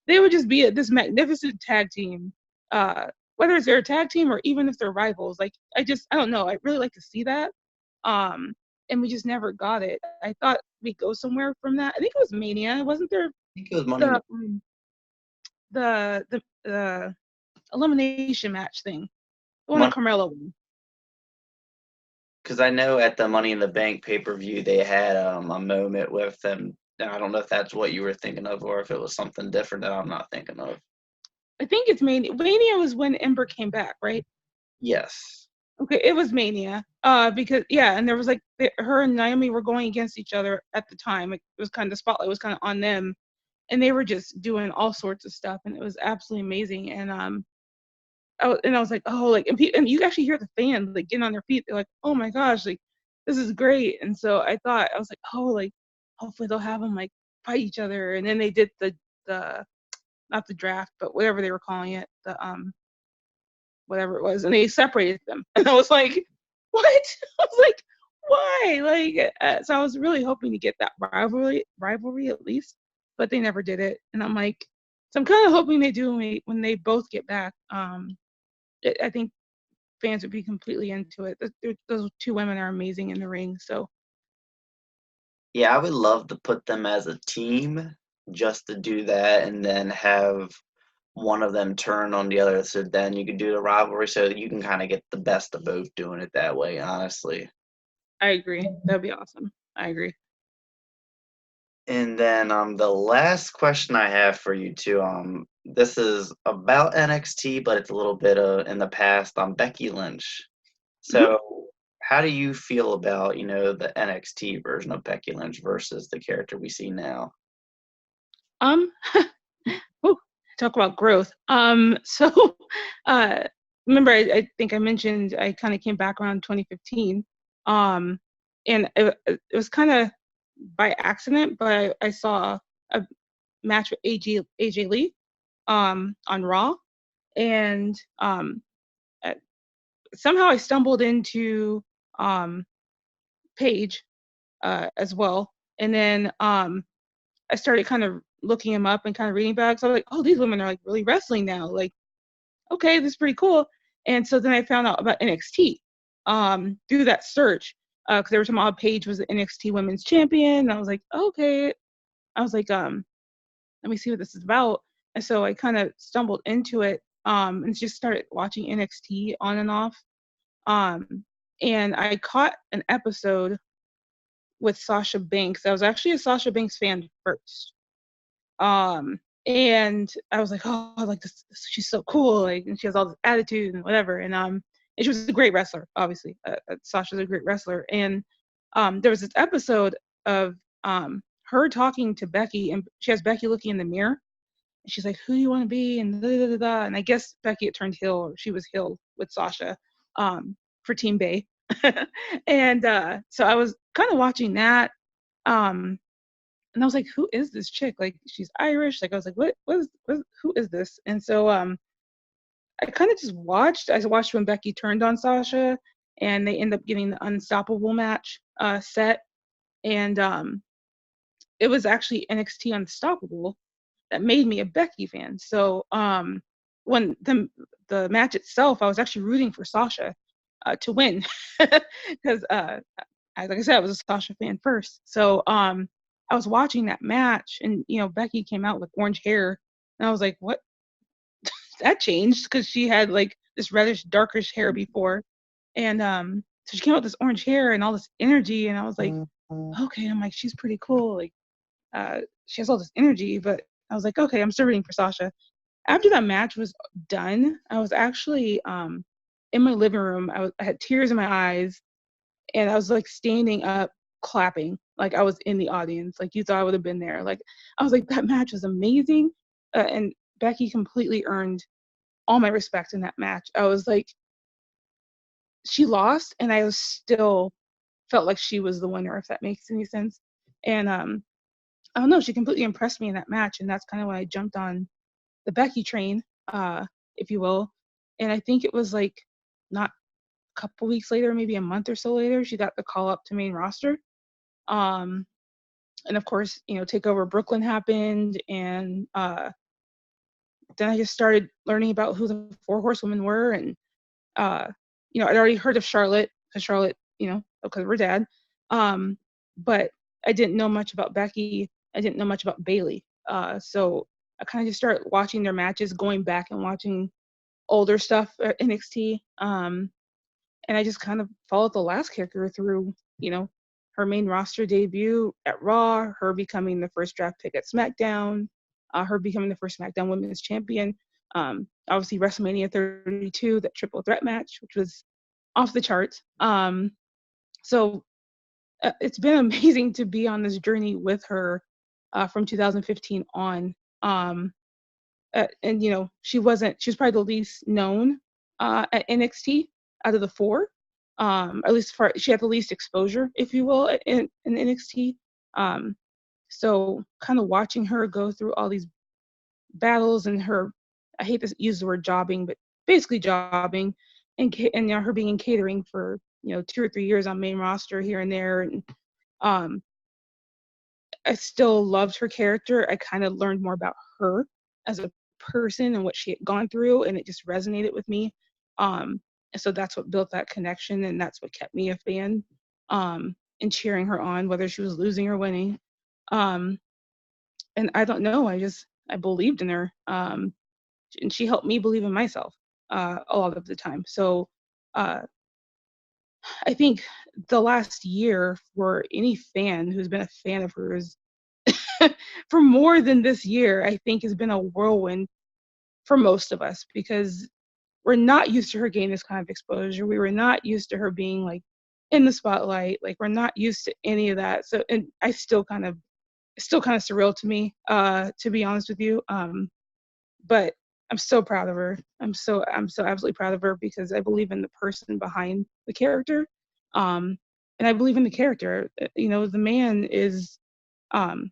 they would just be this magnificent tag team, whether it's their tag team or even if they're rivals. Like, I don't know. I really like to see that. Um, and we just never got it. I thought we'd go somewhere from that. I think it was Mania. Wasn't there think it was Money in the the the elimination match thing? The one that Money Carmelo won. because I know at the Money in the Bank pay-per-view they had a moment with them. And I don't know if that's what you were thinking of or if it was something different that I'm not thinking of. I think it's Mania. Mania was when Ember came back, right? Yes. Okay, it was Mania. Because yeah, and there was like her and Naomi were going against each other at the time. It was kind of the spotlight was kind of on them, and they were just doing all sorts of stuff, and it was absolutely amazing. And I was like, oh, like, and you actually hear the fans like getting on their feet. They're like, oh my gosh, like this is great. And so I was like, oh, like hopefully they'll have them like fight each other. And then they did the not the draft, but whatever they were calling it, the whatever it was, and they separated them. And I was like, what? I was like, why? Like, so I was really hoping to get that rivalry at least, but they never did it. And I'm like, so I'm kind of hoping they do when they both get back. I think fans would be completely into it. Those two women are amazing in the ring. So Yeah, I would love to put them as a team just to do that and then have one of them turn on the other so then you can do the rivalry so you can kind of get the best of both doing it that way, honestly. I agree. That'd be awesome. I agree. And then the last question I have for you too, this is about NXT, but it's a little bit in the past. Becky Lynch. Mhm. So how do you feel about, the NXT version of Becky Lynch versus the character we see now? Um, whew, talk about growth. So, uh, remember, I think I mentioned I kind of came back around 2015. Um, and it was kind of by accident, but I saw a match with AJ Lee, on Raw, and uh, somehow I stumbled into um Paige, as well, and then I started kind of looking him up and kind of reading back. So I was like, oh, these women are like really wrestling now. Like, okay, this is pretty cool. And so then I found out about NXT through that search because they were talking about Paige was the NXT Women's Champion. And I was like, okay. I was like, let me see what this is about. And so I kind of stumbled into it and just started watching NXT on and off. Um, and I caught an episode with Sasha Banks. I was actually a Sasha Banks fan first. And I was like, oh, like this she's so cool, like, and she has all this attitude and whatever. And she was a great wrestler, obviously. Sasha's a great wrestler. And there was this episode of her talking to Becky, and she has Becky looking in the mirror, and she's like, "Who do you want to be?" And da, da, da, da. And I guess Becky had turned heel, or she was heel with Sasha for Team Bay. And so I was kind of watching that. Um, and I was like, who is this chick? Like, she's Irish. Like, I was like, who is this? And so I kind of just watched. I watched when Becky turned on Sasha, and they end up getting the Unstoppable match set. And it was actually NXT Unstoppable that made me a Becky fan. So when the match itself, I was actually rooting for Sasha to win because like I said, I was a Sasha fan first. So I was watching that match, and Becky came out with orange hair, and I was like, what? That changed because she had like this reddish, darkish hair before, and so she came out with this orange hair and all this energy, and I was like, okay, I'm like, she's pretty cool, like she has all this energy, but I was like, okay, I'm still rooting for Sasha. After that match was done, I was actually in my living room. I had tears in my eyes, and I was like standing up clapping like I was in the audience, like you thought I would have been there. Like I was like, that match was amazing, and Becky completely earned all my respect in that match. I was like, she lost, and I was still felt like she was the winner, if that makes any sense. And I don't know, she completely impressed me in that match, and that's kind of when I jumped on the Becky train, if you will. And I think it was like not a couple weeks later, maybe a month or so later, she got the call up to main roster. Um, and of course, Takeover Brooklyn happened, and then I just started learning about who the Four Horsewomen were, and uh, I'd already heard of Charlotte because because of her dad, but I didn't know much about Becky. I didn't know much about Bailey. So I kind of just started watching their matches, going back and watching older stuff at NXT. And I just kind of followed the last character through, her main roster debut at Raw, her becoming the first draft pick at SmackDown, her becoming the first SmackDown Women's Champion. Obviously, WrestleMania 32, that triple threat match, which was off the charts. So it's been amazing to be on this journey with her from 2015 on. And she was probably the least known at NXT out of the four. At least she had the least exposure, if you will, in NXT. So kind of watching her go through all these battles and her, I hate to use the word jobbing, but basically jobbing, and her being in catering for 2 or 3 years on main roster here and there, and um, I still loved her character. I kind of learned more about her as a person and what she had gone through, and it just resonated with me. And so that's what built that connection, and that's what kept me a fan. and cheering her on, whether she was losing or winning. Um, and I don't know, I believed in her, and she helped me believe in myself a lot of the time. So uh, I think the last year for any fan who's been a fan of hers for more than this year, I think has been a whirlwind for most of us, because we're not used to her getting this kind of exposure. We were not used to her being like in the spotlight. Like, we're not used to any of that. So, and it's still kind of surreal to me, to be honest with you. But I'm so proud of her. I'm so absolutely proud of her, because I believe in the person behind the character. And I believe in the character. The man um,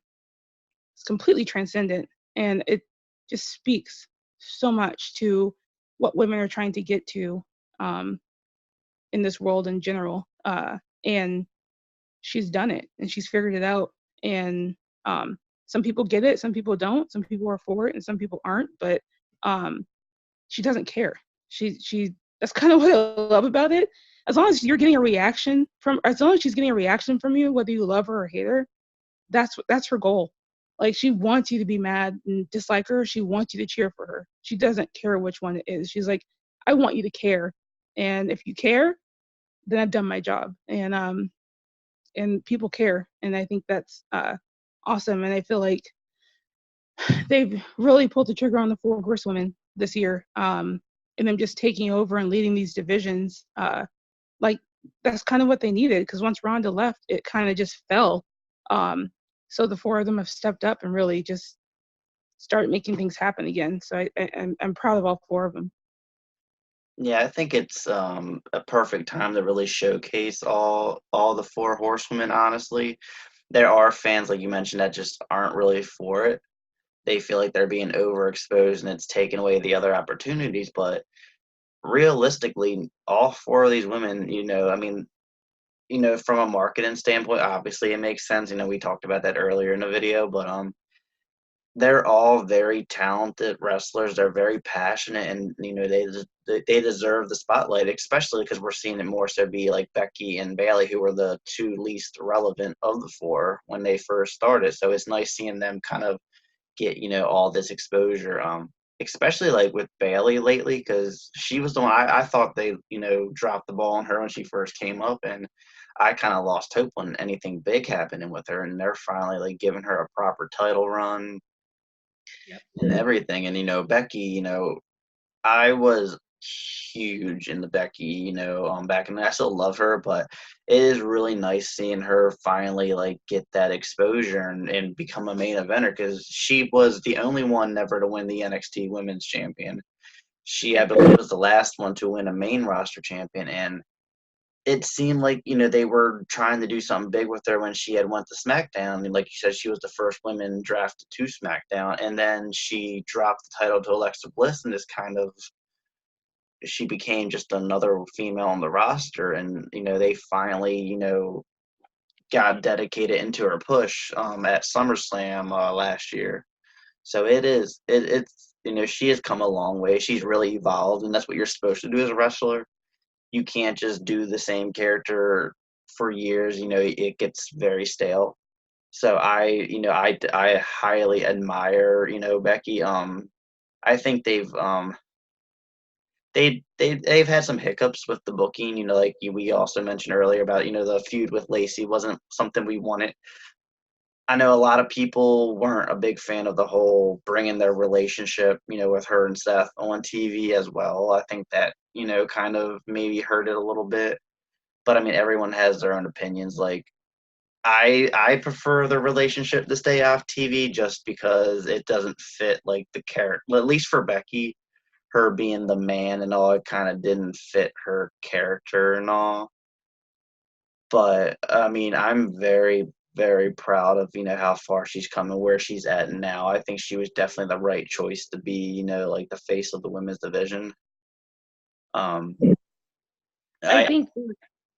is completely transcendent, and it just speaks so much to what women are trying to get to, um, in this world in general. And she's done it, and she's figured it out. And some people get it, some people don't. Some people are for it, and some people aren't. But she doesn't care. She That's kind of what I love about it. As long as she's getting a reaction from you, whether you love her or hate her, that's her goal. Like, she wants you to be mad and dislike her. She wants you to cheer for her. She doesn't care which one it is. She's like, I want you to care, and if you care, then I've done my job. And people care, and I think that's awesome. And I feel like they've really pulled the trigger on the four horsewomen this year, and them just taking over and leading these divisions. Like, that's kind of what they needed, because once Ronda left, it kind of just fell. So the four of them have stepped up and really just started making things happen again. So I'm proud of all four of them. Yeah, I think it's a perfect time to really showcase all the four horsewomen. Honestly, there are fans, like you mentioned, that just aren't really for it. They feel like they're being overexposed and it's taking away the other opportunities. But realistically, all four of these women, I mean, from a marketing standpoint, obviously it makes sense. We talked about that earlier in the video, but they're all very talented wrestlers. They're very passionate, and they deserve the spotlight, especially because we're seeing it more so be like Becky and Bayley, who were the two least relevant of the four when they first started. So it's nice seeing them kind of get all this exposure. Especially like with Bayley lately, because she was the one I thought they dropped the ball on her when she first came up, and I kind of lost hope when anything big happening with her, and they're finally like giving her a proper title run and everything. And Becky, I was huge into Becky, back in the, I still love her, but it is really nice seeing her finally like get that exposure and become a main eventer, because she was the only one never to win the NXT Women's Champion. She, I believe, was the last one to win a main roster champion, and it seemed like they were trying to do something big with her when she had went to SmackDown. I mean, like you said, she was the first woman drafted to SmackDown, and then she dropped the title to Alexa Bliss, and just kind of she became just another female on the roster. And they finally got dedicated into her push at SummerSlam last year. So it's she has come a long way. She's really evolved, and that's what you're supposed to do as a wrestler. You can't just do the same character for years. It gets very stale. So I highly admire Becky. I think they've had some hiccups with the booking. Like we also mentioned earlier about the feud with Lacey wasn't something we wanted. I know a lot of people weren't a big fan of the whole bringing their relationship, with her and Seth on TV as well. I think that, kind of maybe hurt it a little bit. But I mean, everyone has their own opinions. Like, I prefer the relationship to stay off TV just because it doesn't fit like the character. At least for Becky, her being the man and all, it kind of didn't fit her character and all. But I mean, I'm very, very proud of how far she's come and where she's at now. I think she was definitely the right choice to be like the face of the women's division. Um, I I think.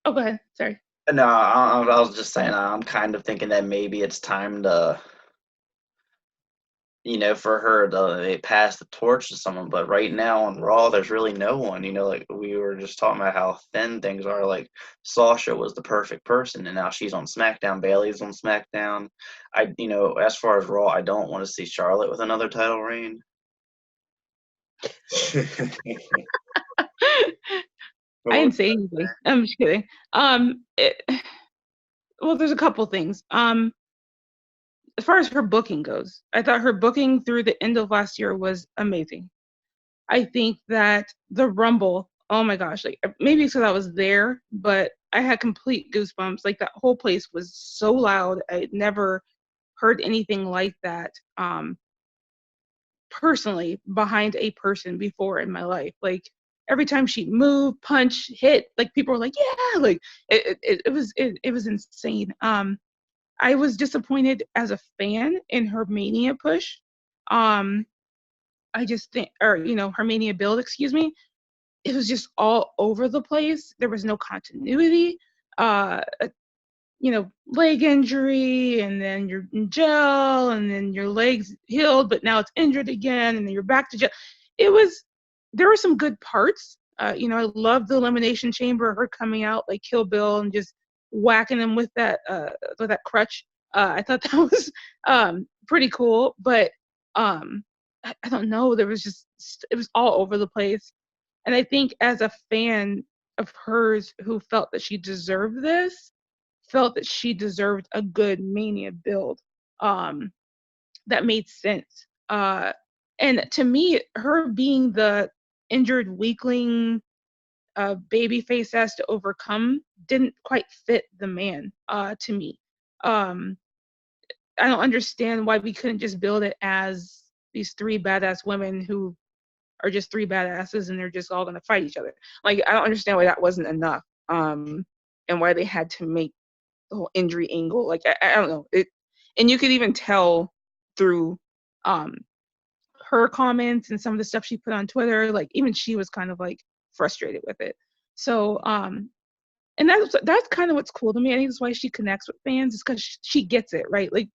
Oh, go ahead. Sorry. No, I was just saying I'm kind of thinking that maybe it's time to for her to pass the torch to someone. But right now on Raw, there's really no one. Like we were just talking about how thin things are. Like Sasha was the perfect person, and now she's on SmackDown. Bayley's on SmackDown. As far as Raw, I don't want to see Charlotte with another title reign. I didn't say anything. I'm just kidding. Well, there's a couple things. As far as her booking goes, I thought her booking through the end of last year was amazing. I think that the Rumble, oh my gosh, like maybe because I was there, but I had complete goosebumps. Like that whole place was so loud. I never heard anything like that personally behind a person before in my life. Like every time she moved, punch, hit, like people were like, yeah, like it was insane. I was disappointed as a fan in her Mania push. I just think, or her Mania build, excuse me. It was just all over the place. There was no continuity. Leg injury, and then you're in jail, and then your leg's healed, but now it's injured again, and then you're back to jail. There were some good parts. I loved the Elimination Chamber, her coming out like Kill Bill and just whacking him with that crutch. I thought that was pretty cool, but I don't know. It was all over the place. And I think as a fan of hers who felt that she deserved this, felt that she deserved a good Mania build that made sense. And to me, her being the injured weakling baby face has to overcome didn't quite fit the man to me. I don't understand why we couldn't just build it as these three badass women who are just three badasses and they're just all gonna fight each other. Like I don't understand why that wasn't enough. And why they had to make the whole injury angle. Like I don't know. And you could even tell through her comments and some of the stuff she put on Twitter, like even she was kind of like frustrated with it. So and that's kind of what's cool to me. I think that's why she connects with fans, is because she gets it, right? Like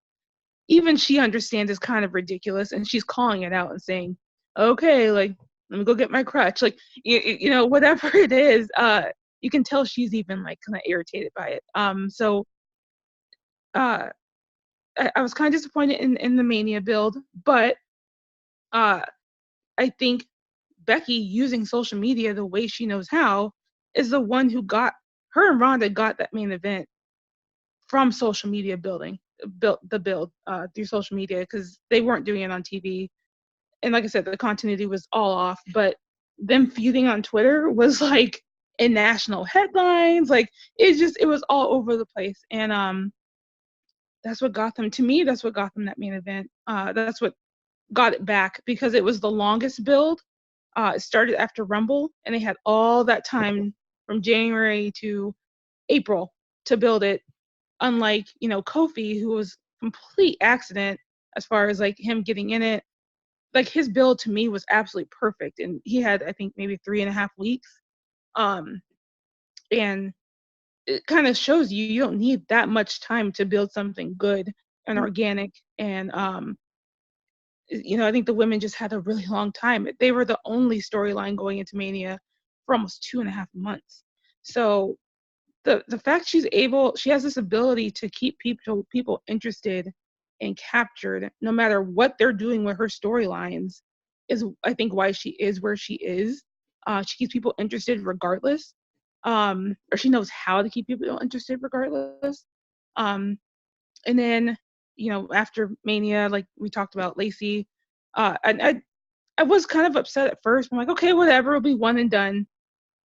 even she understands it's kind of ridiculous, and she's calling it out and saying, okay, like let me go get my crutch, like whatever it is. You can tell she's even like kind of irritated by it. So I was kind of disappointed in the Mania build, but I think Becky using social media the way she knows how is the one who got her, and Ronda got that main event from social media built the build through social media, because they weren't doing it on TV. And like I said, the continuity was all off, but them feuding on Twitter was like in national headlines. Like it was all over the place. And that's what got them, to me, that's what got them that main event. That's what got it back, because it was the longest build. It started after Rumble, and they had all that time from January to April to build it. Unlike, Kofi, who was complete accident as far as like him getting in it. Like his build to me was absolutely perfect, and he had, I think, maybe 3.5 weeks. And it kind of shows you don't need that much time to build something good and organic. And I think the women just had a really long time. They were the only storyline going into Mania for almost 2.5 months. So the fact she has this ability to keep people interested and captured no matter what they're doing with her storylines is, I think, why she is where she is. She keeps people interested regardless, or she knows how to keep people interested regardless. And then after Mania, like we talked about, Lacey, and I was kind of upset at first. I'm like, okay, whatever, it'll be one and done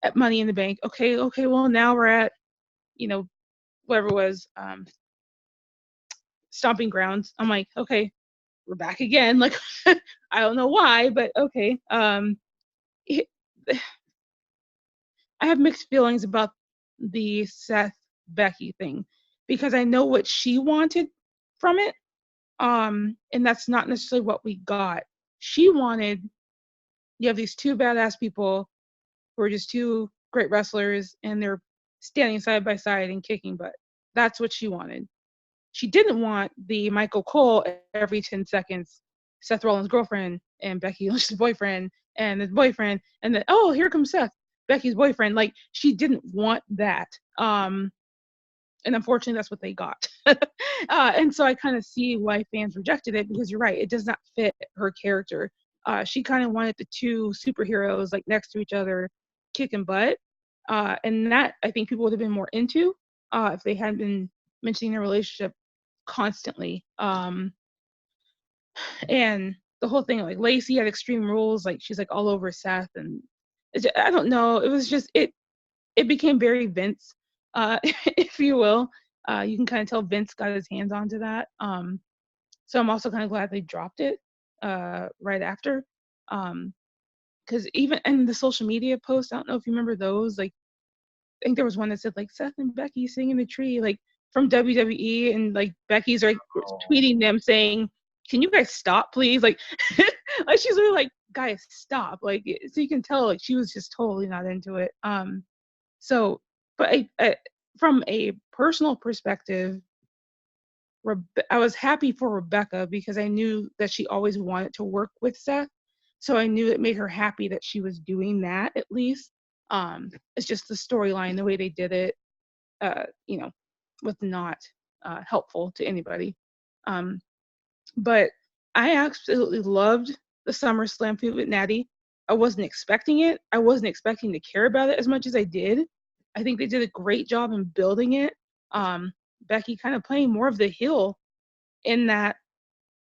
at Money in the Bank. Okay, well, now we're at whatever it was, Stomping Grounds. I'm like, okay, we're back again. Like, I don't know why, but okay. I have mixed feelings about the Seth Becky thing, because I know what she wanted from it, and that's not necessarily what we got. She wanted, you have these two badass people who are just two great wrestlers, and they're standing side by side and kicking butt. That's what she wanted. She didn't want the Michael Cole every 10 seconds Seth Rollins' girlfriend and Becky Lynch's boyfriend and his boyfriend, and then, oh, here comes Seth, Becky's boyfriend. Like, she didn't want that. And unfortunately, that's what they got. And so I kind of see why fans rejected it, because you're right, it does not fit her character. She kind of wanted the two superheroes like next to each other, kicking butt. And that, I think, people would have been more into if they hadn't been mentioning their relationship constantly. And the whole thing, like Lacey had Extreme Rules, like she's like all over Seth, and I don't know, it was just it became very Vince, if you will. You can kind of tell Vince got his hands onto that. So I'm also kind of glad they dropped it right after. Because even in the social media posts, I don't know if you remember those, like, I think there was one that said like Seth and Becky singing the tree, like from WWE, and like Becky's like tweeting them saying, "Can you guys stop, please?" Like, like she's really like, "Guys, stop!" Like, so you can tell like she was just totally not into it. So, but from a personal perspective, I was happy for Rebecca because I knew that she always wanted to work with Seth. So I knew it made her happy that she was doing that at least. It's just the storyline, the way they did it, you know, was not helpful to anybody. But I absolutely loved the SummerSlam feud with Natty. I wasn't expecting it. I wasn't expecting to care about it as much as I did. I think they did a great job in building it. Becky kind of playing more of the heel in that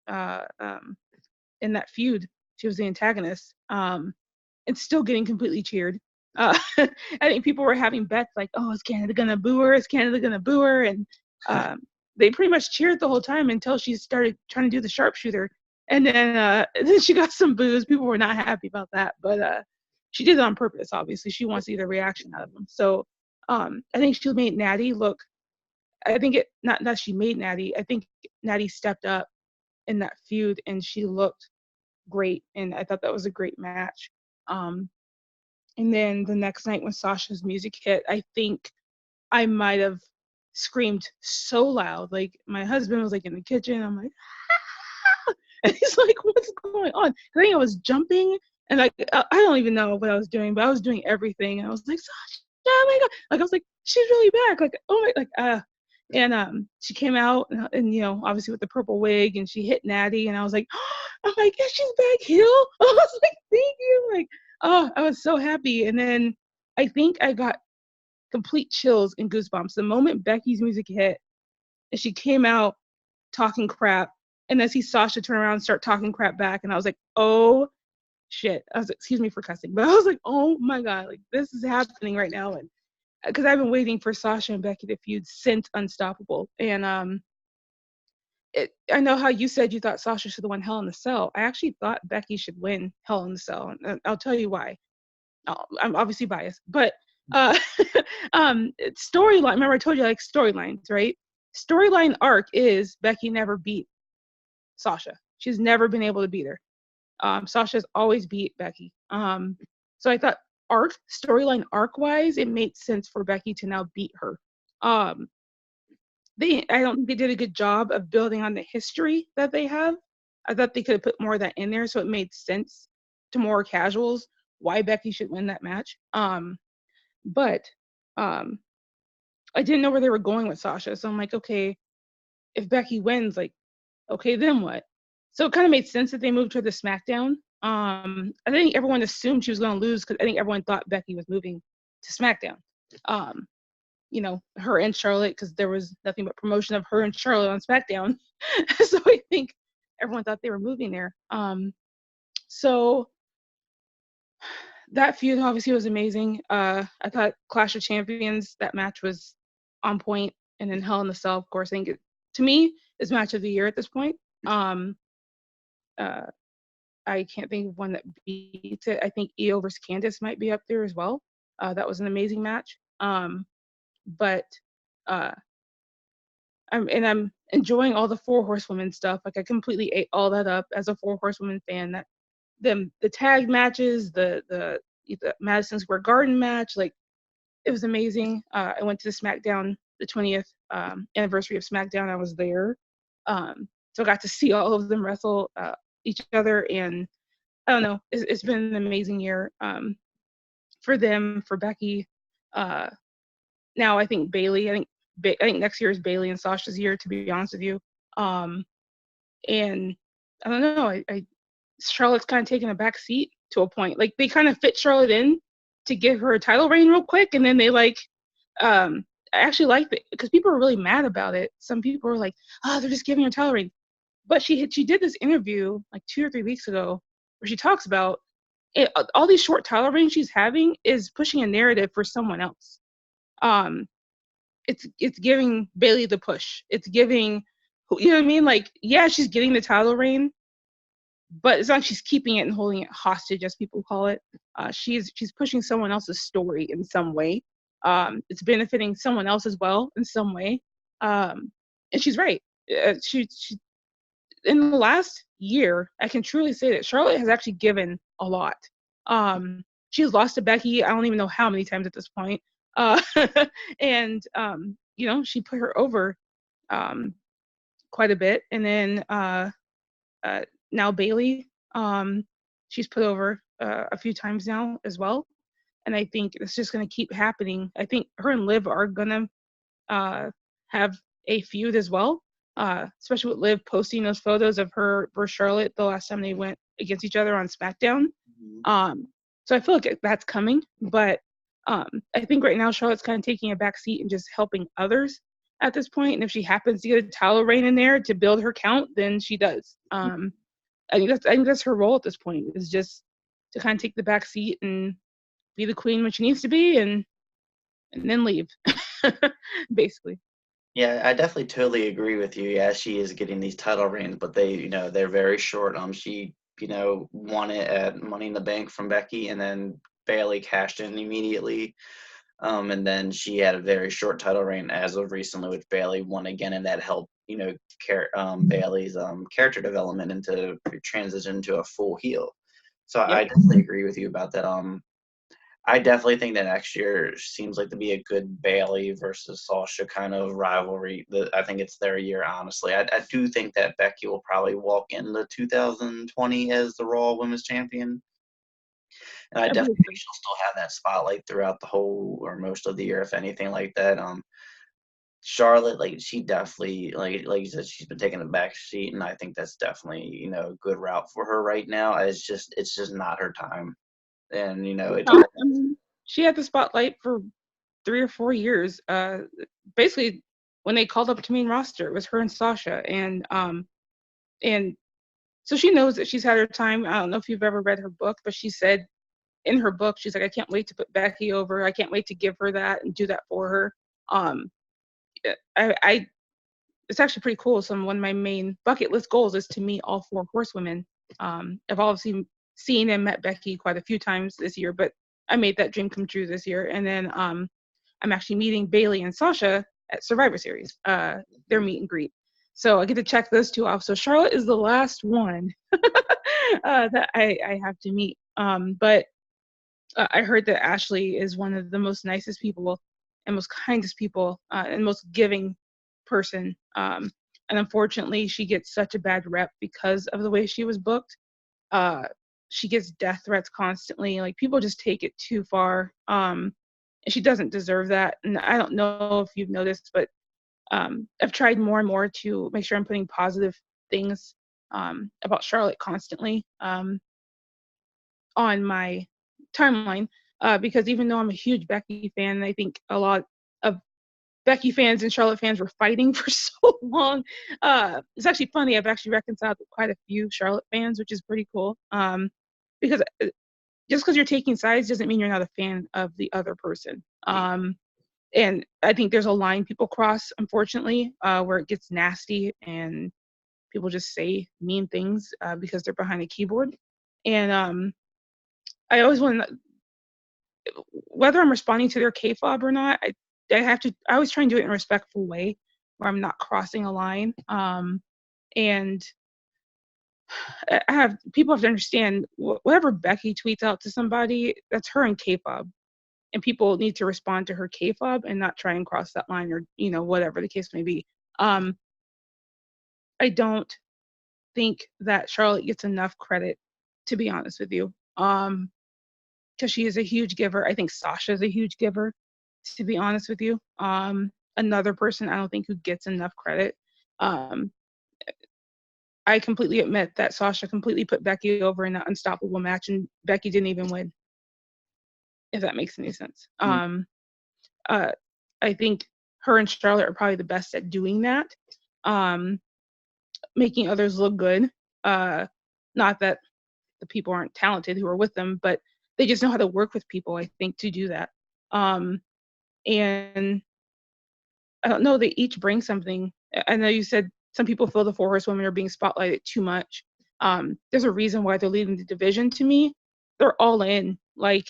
uh, um, feud. She was the antagonist, and still getting completely cheered. I think people were having bets like, "Oh, is Canada gonna boo her? Is Canada gonna boo her?" And they pretty much cheered the whole time until she started trying to do the sharpshooter, and then she got some boos. People were not happy about that, but she did it on purpose. Obviously, she wants to get a reaction out of them. So I think she made Natty look. I think it not that she made Natty. I think Natty stepped up in that feud, and she looked great. And I thought that was a great match. And then the next night when Sasha's music hit, I think I might have screamed so loud. Like, my husband was like in the kitchen. I'm like, ah! And he's like, what's going on? I think I was jumping, and like I don't even know what I was doing, but I was doing everything. And I was like, Sasha, oh my god! Like, I was like, she's really back. Like, oh my, like and she came out, and you know, obviously with the purple wig, and she hit Natty, and I was like, oh my god, she's back heel. I was like, thank you. Like, oh, I was so happy. And then I think I got complete chills and goosebumps the moment Becky's music hit and she came out talking crap, and then I see Sasha turn around and start talking crap back, and I was like, oh shit. I was, excuse me for cussing, but I was like, oh my god, like, this is happening right now. And because I've been waiting for Sasha and Becky to feud since Unstoppable. And I know how you said you thought Sasha should have won Hell in the Cell. I actually thought Becky should win Hell in the Cell, and I'll tell you why. I'm obviously biased, but storyline. Remember, I told you I like storylines, right? Storyline arc is Becky never beat Sasha. She's never been able to beat her. Sasha's always beat Becky. So I thought storyline arc wise, it made sense for Becky to now beat her. I don't think they did a good job of building on the history that they have. I thought they could have put more of that in there, so it made sense to more casuals why Becky should win that match. But I didn't know where they were going with Sasha, so I'm like, okay, if Becky wins, like, okay, then what? So it kind of made sense that they moved her to SmackDown. I think everyone assumed she was going to lose because I think everyone thought Becky was moving to SmackDown. You know, her and Charlotte, because there was nothing but promotion of her and Charlotte on SmackDown. So I think everyone thought they were moving there. So that feud obviously was amazing. I thought Clash of Champions, that match was on point. And then Hell in the Cell, of course, I think to me is match of the year at this point. I can't think of one that beats it. I think Io versus Candice might be up there as well. That was an amazing match. But I'm enjoying all the Four Horsewomen stuff. Like, I completely ate all that up as a Four Horsewomen fan. That the tag matches, the Madison Square Garden match, like, it was amazing. I went to the SmackDown, the 20th anniversary of SmackDown. I was there, so I got to see all of them wrestle. each other, and I don't know, it's been an amazing year for them, for Becky. Now I think Bailey. I think next year is Bailey and Sasha's year, to be honest with you. And I don't know. Charlotte's kind of taking a back seat to a point. Like, they kind of fit Charlotte in to give her a title reign real quick, and then they I actually liked it because people were really mad about it. Some people were like, "Oh, they're just giving her a title reign." But she did this interview like 2 or 3 weeks ago where she talks about it, all these short title reigns she's having is pushing a narrative for someone else. Um, it's giving Bailey the push. It's giving, you know what I mean? Like, yeah, she's getting the title reign, but it's not like she's keeping it and holding it hostage, as people call it. She's pushing someone else's story in some way. It's benefiting someone else as well in some way. And she's right. She in the last year, I can truly say that Charlotte has actually given a lot. She's lost to Becky, I don't even know how many times at this point. And she put her over quite a bit. And then now Bailey, she's put over a few times now as well. And I think it's just going to keep happening. I think her and Liv are going to have a feud as well, especially with Liv posting those photos of her versus Charlotte the last time they went against each other on SmackDown. So I feel like that's coming. But I think right now Charlotte's kind of taking a back seat and just helping others at this point. And if she happens to get a title reign in there to build her count, then she does. I think that's her role at this point, is just to kind of take the back seat and be the queen when she needs to be, and then leave, basically. Yeah, I definitely totally agree with you. Yeah, she is getting these title reigns, but they're very short. She, won it at Money in the Bank from Becky, and then Bailey cashed in immediately. And then she had a very short title reign as of recently, which Bailey won again, and that helped, Bailey's character development into transition to a full heel. So Yep. I definitely agree with you about that. I definitely think that next year seems like to be a good Bailey versus Sasha kind of rivalry. I think it's their year, honestly. I do think that Becky will probably walk into 2020 as the Raw Women's Champion. And I definitely think she'll still have that spotlight throughout the whole or most of the year, if anything like that. Charlotte, like, she definitely, like you said, she's been taking a back seat, and I think that's definitely, a good route for her right now. It's just not her time. And, she had the spotlight for 3 or 4 years. Basically, when they called up to main roster, it was her and Sasha, and so she knows that she's had her time. I don't know if you've ever read her book, but she said in her book, she's like, I can't wait to put Becky over. I can't wait to give her that and do that for her. It's actually pretty cool. So one of my main bucket list goals is to meet all 4 horsewomen. I've obviously seen and met Becky quite a few times this year, but I made that dream come true this year. And then I'm actually meeting Bailey and Sasha at Survivor Series, their meet and greet. So I get to check those 2 off. So Charlotte is the last one that I have to meet. But I heard that Ashley is one of the most nicest people and most kindest people and most giving person. And unfortunately, she gets such a bad rep because of the way she was booked. She gets death threats constantly. Like, people just take it too far. And she doesn't deserve that. And I don't know if you've noticed, but I've tried more and more to make sure I'm putting positive things about Charlotte constantly on my timeline, because even though I'm a huge Becky fan, I think a lot of Becky fans and Charlotte fans were fighting for so long. It's actually funny. I've actually reconciled with quite a few Charlotte fans, which is pretty cool. Because just because you're taking sides doesn't mean you're not a fan of the other person. And I think there's a line people cross, unfortunately, where it gets nasty and people just say mean things because they're behind a keyboard. And I always want to, whether I'm responding to their kayfabe or not, I always try and do it in a respectful way where I'm not crossing a line. And people have to understand, whatever Becky tweets out to somebody, that's her and kayfabe. And people need to respond to her kayfabe and not try and cross that line, or, whatever the case may be. I don't think that Charlotte gets enough credit, to be honest with you. Because she is a huge giver. I think Sasha is a huge giver, to be honest with you. Another person I don't think who gets enough credit. Um, I completely admit that Sasha completely put Becky over in that unstoppable match, and Becky didn't even win, if that makes any sense. Uh, I think her and Charlotte are probably the best at doing that, making others look good. Not that the people aren't talented who are with them, but they just know how to work with people, I think, to do that. And I don't know, they each bring something. I know you said some people feel the Four Horsewomen are being spotlighted too much. There's a reason why they're leading the division to me. They're all in. Like,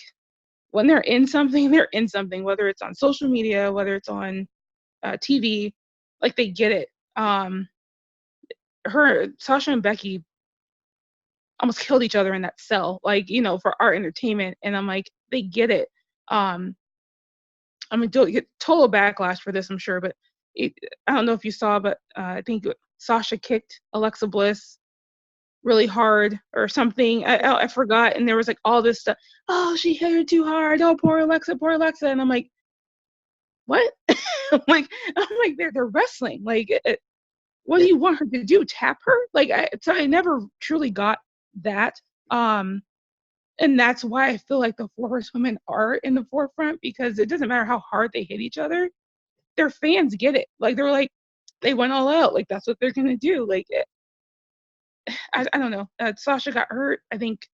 when they're in something, they're in something, whether it's on social media, whether it's on TV, like they get it. Sasha and Becky almost killed each other in that cell, like, for our entertainment. And I'm like, they get it. I mean, don't get total backlash for this, I'm sure, but I don't know if you saw, but I think Sasha kicked Alexa Bliss really hard or something. I forgot, and there was like all this stuff. Oh, she hit her too hard. Oh, poor Alexa, and I'm like, what? I'm like, they're wrestling. Like, what do you want her to do? Tap her? Like, so I never truly got that. And that's why I feel like the Four Horsewomen are in the forefront, because it doesn't matter how hard they hit each other. Their fans get it. Like, they're like, they went all out. Like, that's what they're going to do. Like, I don't know. Sasha got hurt, I think.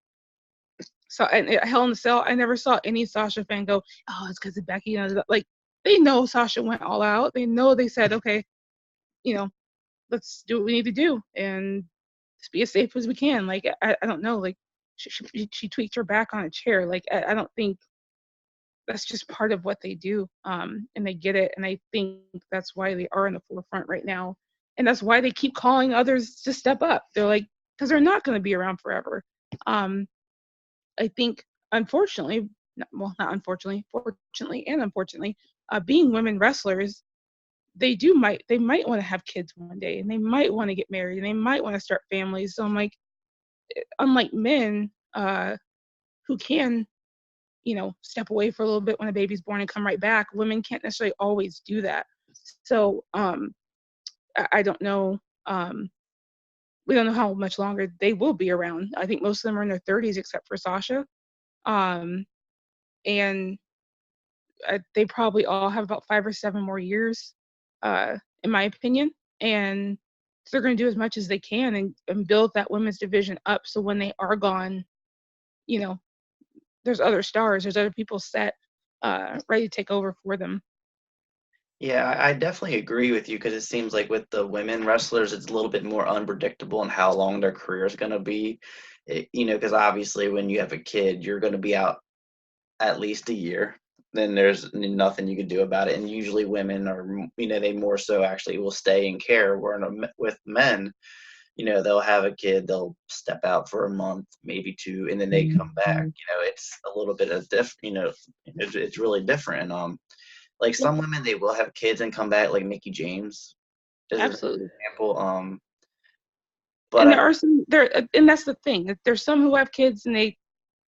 So, and Hell in the Cell, I never saw any Sasha fan go, oh, it's because of Becky. Like, they know Sasha went all out. They know they said, okay, let's do what we need to do and just be as safe as we can. Like, I don't know. Like, she tweaked her back on a chair. Like, I don't think that's just part of what they do. And they get it. And I think that's why they are in the forefront right now. And that's why they keep calling others to step up. They're like, because they're not going to be around forever. I think, unfortunately, not unfortunately, fortunately and unfortunately, being women wrestlers, they might want to have kids one day, and they might want to get married, and they might want to start families. So I'm like, unlike men, who can, step away for a little bit when a baby's born and come right back, women can't necessarily always do that. So I don't know. We don't know how much longer they will be around. I think most of them are in their 30s, except for Sasha. And they probably all have about 5 or 7 more years, in my opinion. And so they're going to do as much as they can and build that women's division up. So when they are gone, there's other stars, there's other people set, ready to take over for them. Yeah, I definitely agree with you, because it seems like with the women wrestlers, it's a little bit more unpredictable in how long their career is going to be. Because obviously when you have a kid, you're going to be out at least a year. Then there's nothing you can do about it. And usually women are, they more so actually will stay and care. Where with men, they'll have a kid, they'll step out for a month, maybe 2, and then they come back. It's a little bit of it's really different. Like some women, they will have kids and come back, like Mickie James is an Absolutely. example. But And there are some there, and that's the thing. There's some who have kids and they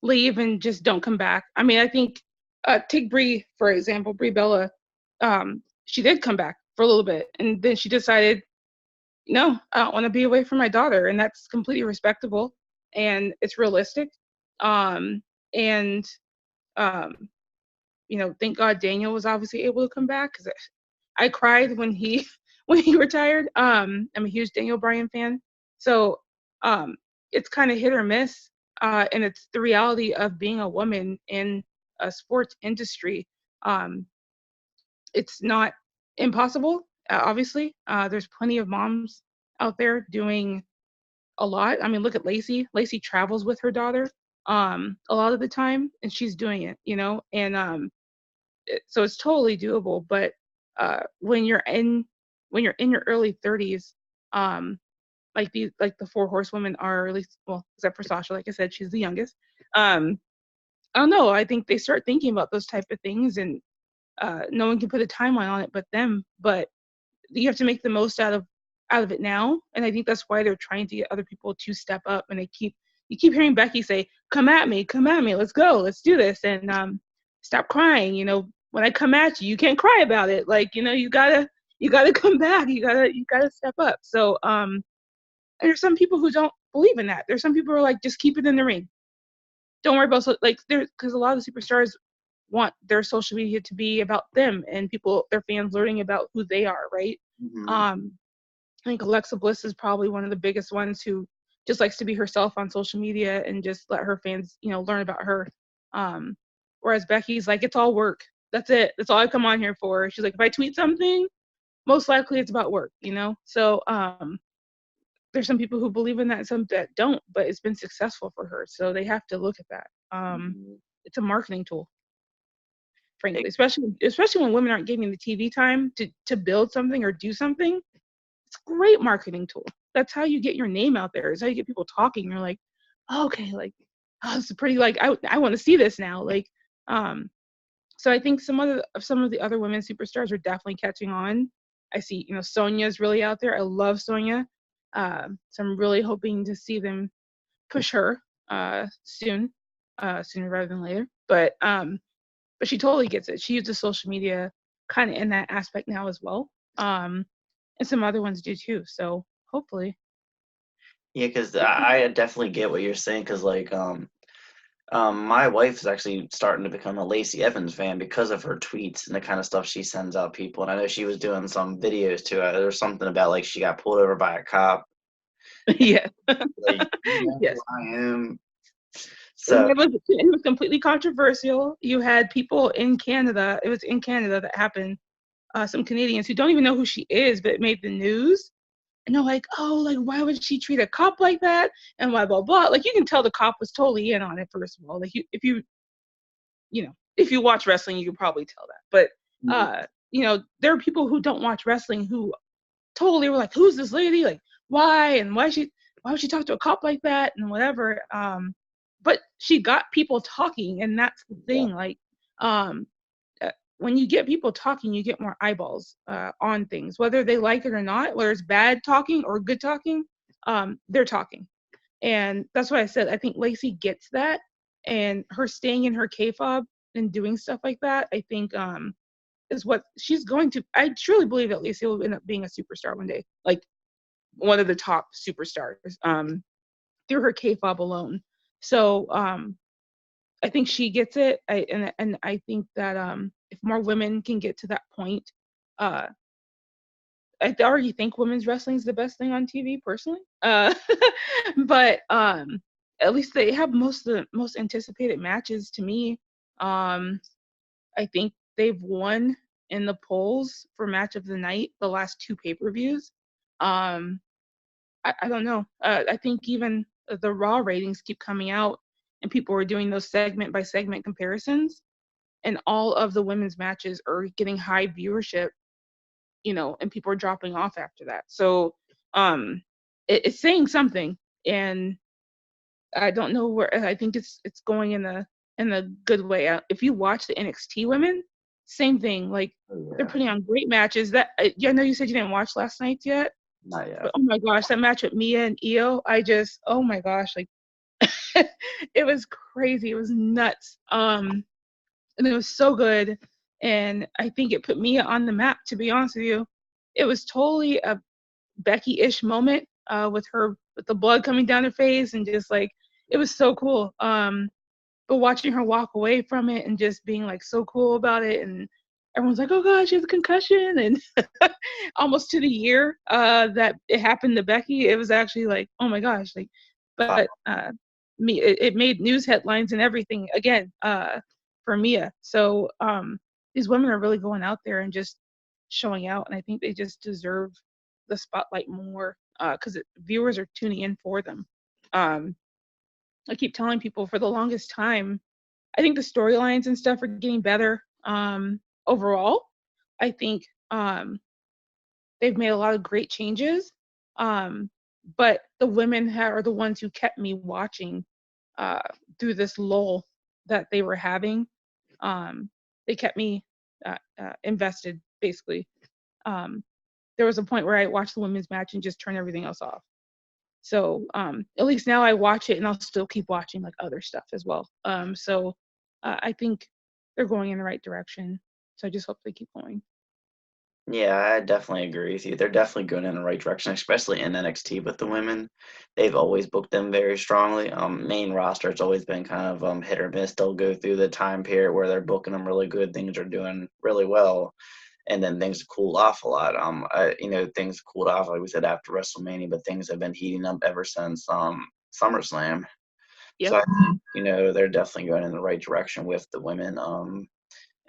leave and just don't come back. I mean, I think take Brie, for example, Brie Bella. She did come back for a little bit, and then she decided, no, I don't want to be away from my daughter, and that's completely respectable, and it's realistic. And thank God Daniel was obviously able to come back, because I cried when he when he retired. I'm a huge Daniel Bryan fan, so it's kind of hit or miss, and it's the reality of being a woman in a sports industry. It's not impossible, obviously. There's plenty of moms out there doing a lot. I mean, look at Lacey. Lacey travels with her daughter a lot of the time, and she's doing it, and so it's totally doable. But when you're in your early 30s, like the Four Horsewomen are, or at least, well, except for Sasha, like I said, she's the youngest. I don't know. I think they start thinking about those type of things, and no one can put a timeline on it but them. But you have to make the most out of out of it now, and I think that's why they're trying to get other people to step up. And you keep hearing Becky say, come at me, let's go, let's do this, and stop crying. When I come at you, you can't cry about it. Like, you gotta come back. You gotta step up. So and there's some people who don't believe in that. There's some people who are like, just keep it in the ring. Don't worry about because a lot of the superstars want their social media to be about them and their fans learning about who they are, right? Mm-hmm. I think Alexa Bliss is probably one of the biggest ones who just likes to be herself on social media and just let her fans, learn about her. Whereas Becky's like, it's all work. That's it. That's all I come on here for. She's like, if I tweet something, most likely it's about work, So there's some people who believe in that and some that don't, but it's been successful for her. So they have to look at that. It's a marketing tool, frankly, especially when women aren't getting the TV time to build something or do something. It's a great marketing tool. That's how you get your name out there. It's how you get people talking. You're like, oh, okay, like, oh, it's pretty, like, I want to see this now. Like, so I think some of the other women superstars are definitely catching on. I see, Sonya's really out there. I love Sonya. So I'm really hoping to see them push her soon, sooner rather than later. But she totally gets it. She uses social media kind of in that aspect now as well. And some other ones do too. So hopefully. Yeah, because I definitely get what you're saying. Because my wife is actually starting to become a Lacey Evans fan because of her tweets and the kind of stuff she sends out people. And I know she was doing some videos too. There was something about like she got pulled over by a cop. Yeah. Like, Yes. who I am. So it was completely controversial. You had people in Canada. It was in Canada that happened. Some Canadians who don't even know who she is, but it made the news. And they're like, oh, like, why would she treat a cop like that? And blah, blah, blah. Like, you can tell the cop was totally in on it, first of all. Like, if you watch wrestling, you can probably tell that. But, there are people who don't watch wrestling who totally were like, who's this lady? Like, why? And why would she talk to a cop like that? And whatever. But she got people talking, and that's the thing. Like, when you get people talking, you get more eyeballs on things, whether they like it or not, whether it's bad talking or good talking, they're talking. And that's what I said. I think Lacey gets that, and her staying in her K-fob and doing stuff like that, I think is what she's going to. I truly believe that Lacey will end up being a superstar one day, like one of the top superstars through her K-fob alone. So I think she gets it. And I think that if more women can get to that point, I already think women's wrestling is the best thing on TV, personally. But at least they have most of the most anticipated matches to me. I think they've won in the polls for match of the night the last 2 pay-per-views. I don't know. I think even the Raw ratings keep coming out, and people are doing those segment by segment comparisons, and all of the women's matches are getting high viewership, and people are dropping off after that. So it's saying something, and I don't know where. I think it's going in a good way. If you watch the NXT women, same thing. Like, they're putting on great matches. That I know you said you didn't watch last night's yet. not yet. But oh my gosh, that match with Mia and Io, oh my gosh, like it was crazy. It was nuts. And it was so good. And I think it put Mia on the map, to be honest with you. It was totally a Becky-ish moment with the blood coming down her face, and just like, it was so cool. But watching her walk away from it and just being like so cool about it, and everyone's like, oh gosh, she has a concussion, and almost to the year that it happened to Becky, it was actually like, oh my gosh, like, but it made news headlines and everything again for Mia. So these women are really going out there and just showing out, and I think they just deserve the spotlight more because viewers are tuning in for them. I keep telling people, for the longest time, I think the storylines and stuff are getting better overall. I think they've made a lot of great changes, but the women are the ones who kept me watching through this lull that they were having. They kept me invested, basically. there was a point where I watched the women's match and just turned everything else off. So at least now I watch it, and I'll still keep watching like other stuff as well. So I think they're going in the right direction. So I just hope they keep going. Yeah, I definitely agree with you. They're definitely going in the right direction, especially in NXT with the women. They've always booked them very strongly. Main roster, it's always been kind of hit or miss. They'll go through the time period where they're booking them really good, things are doing really well, and then things cooled off a lot. Things cooled off, like we said, after WrestleMania, but things have been heating up ever since SummerSlam. Yep. So I think, they're definitely going in the right direction with the women.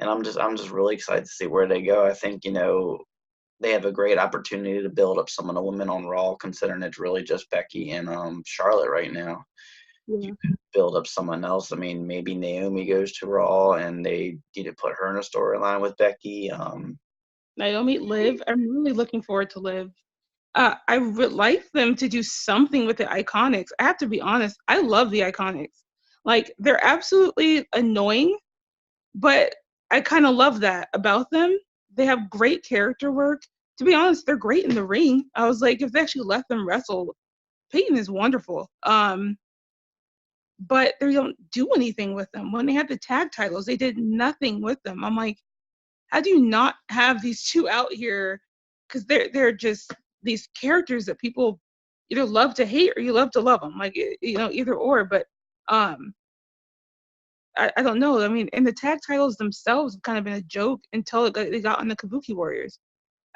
And I'm just really excited to see where they go. I think, they have a great opportunity to build up some of the women on Raw, considering it's really just Becky and Charlotte right now. Yeah. You could build up someone else. I mean, maybe Naomi goes to Raw and they need to put her in a storyline with Becky. Naomi, Liv. I'm really looking forward to Liv. I would like them to do something with the Iconics. I have to be honest. I love the Iconics. Like, they're absolutely annoying, but I kind of love that about them. They have great character work. To be honest, they're great in the ring. I was like, if they actually let them wrestle, Peyton is wonderful. But they don't do anything with them. When they had the tag titles, they did nothing with them. I'm like, how do you not have these two out here? Because they're just these characters that people either love to hate or you love to love them. Like, either or. But I don't know. I mean, and the tag titles themselves have kind of been a joke until they got on the Kabuki Warriors.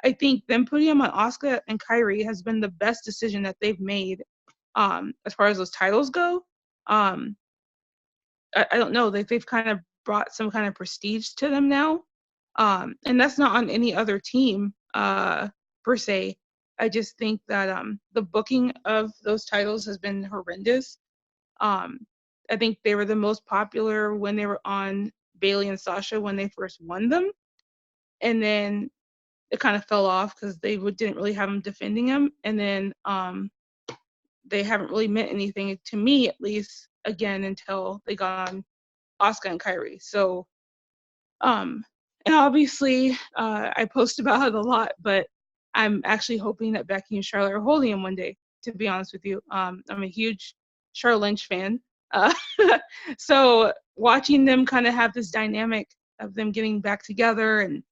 I think them putting them on Asuka and Kairi has been the best decision that they've made as far as those titles go. I don't know. They've kind of brought some kind of prestige to them now. And that's not on any other team per se. I just think that the booking of those titles has been horrendous. I think they were the most popular when they were on Bayley and Sasha when they first won them. And then it kind of fell off because they didn't really have them defending them. And then they haven't really meant anything to me, at least, again, until they got on Asuka and Kairi. So, and obviously, I post about it a lot, but I'm actually hoping that Becky and Charlotte are holding them one day, to be honest with you. I'm a huge Charlotte Lynch fan. So watching them kind of have this dynamic of them getting back together and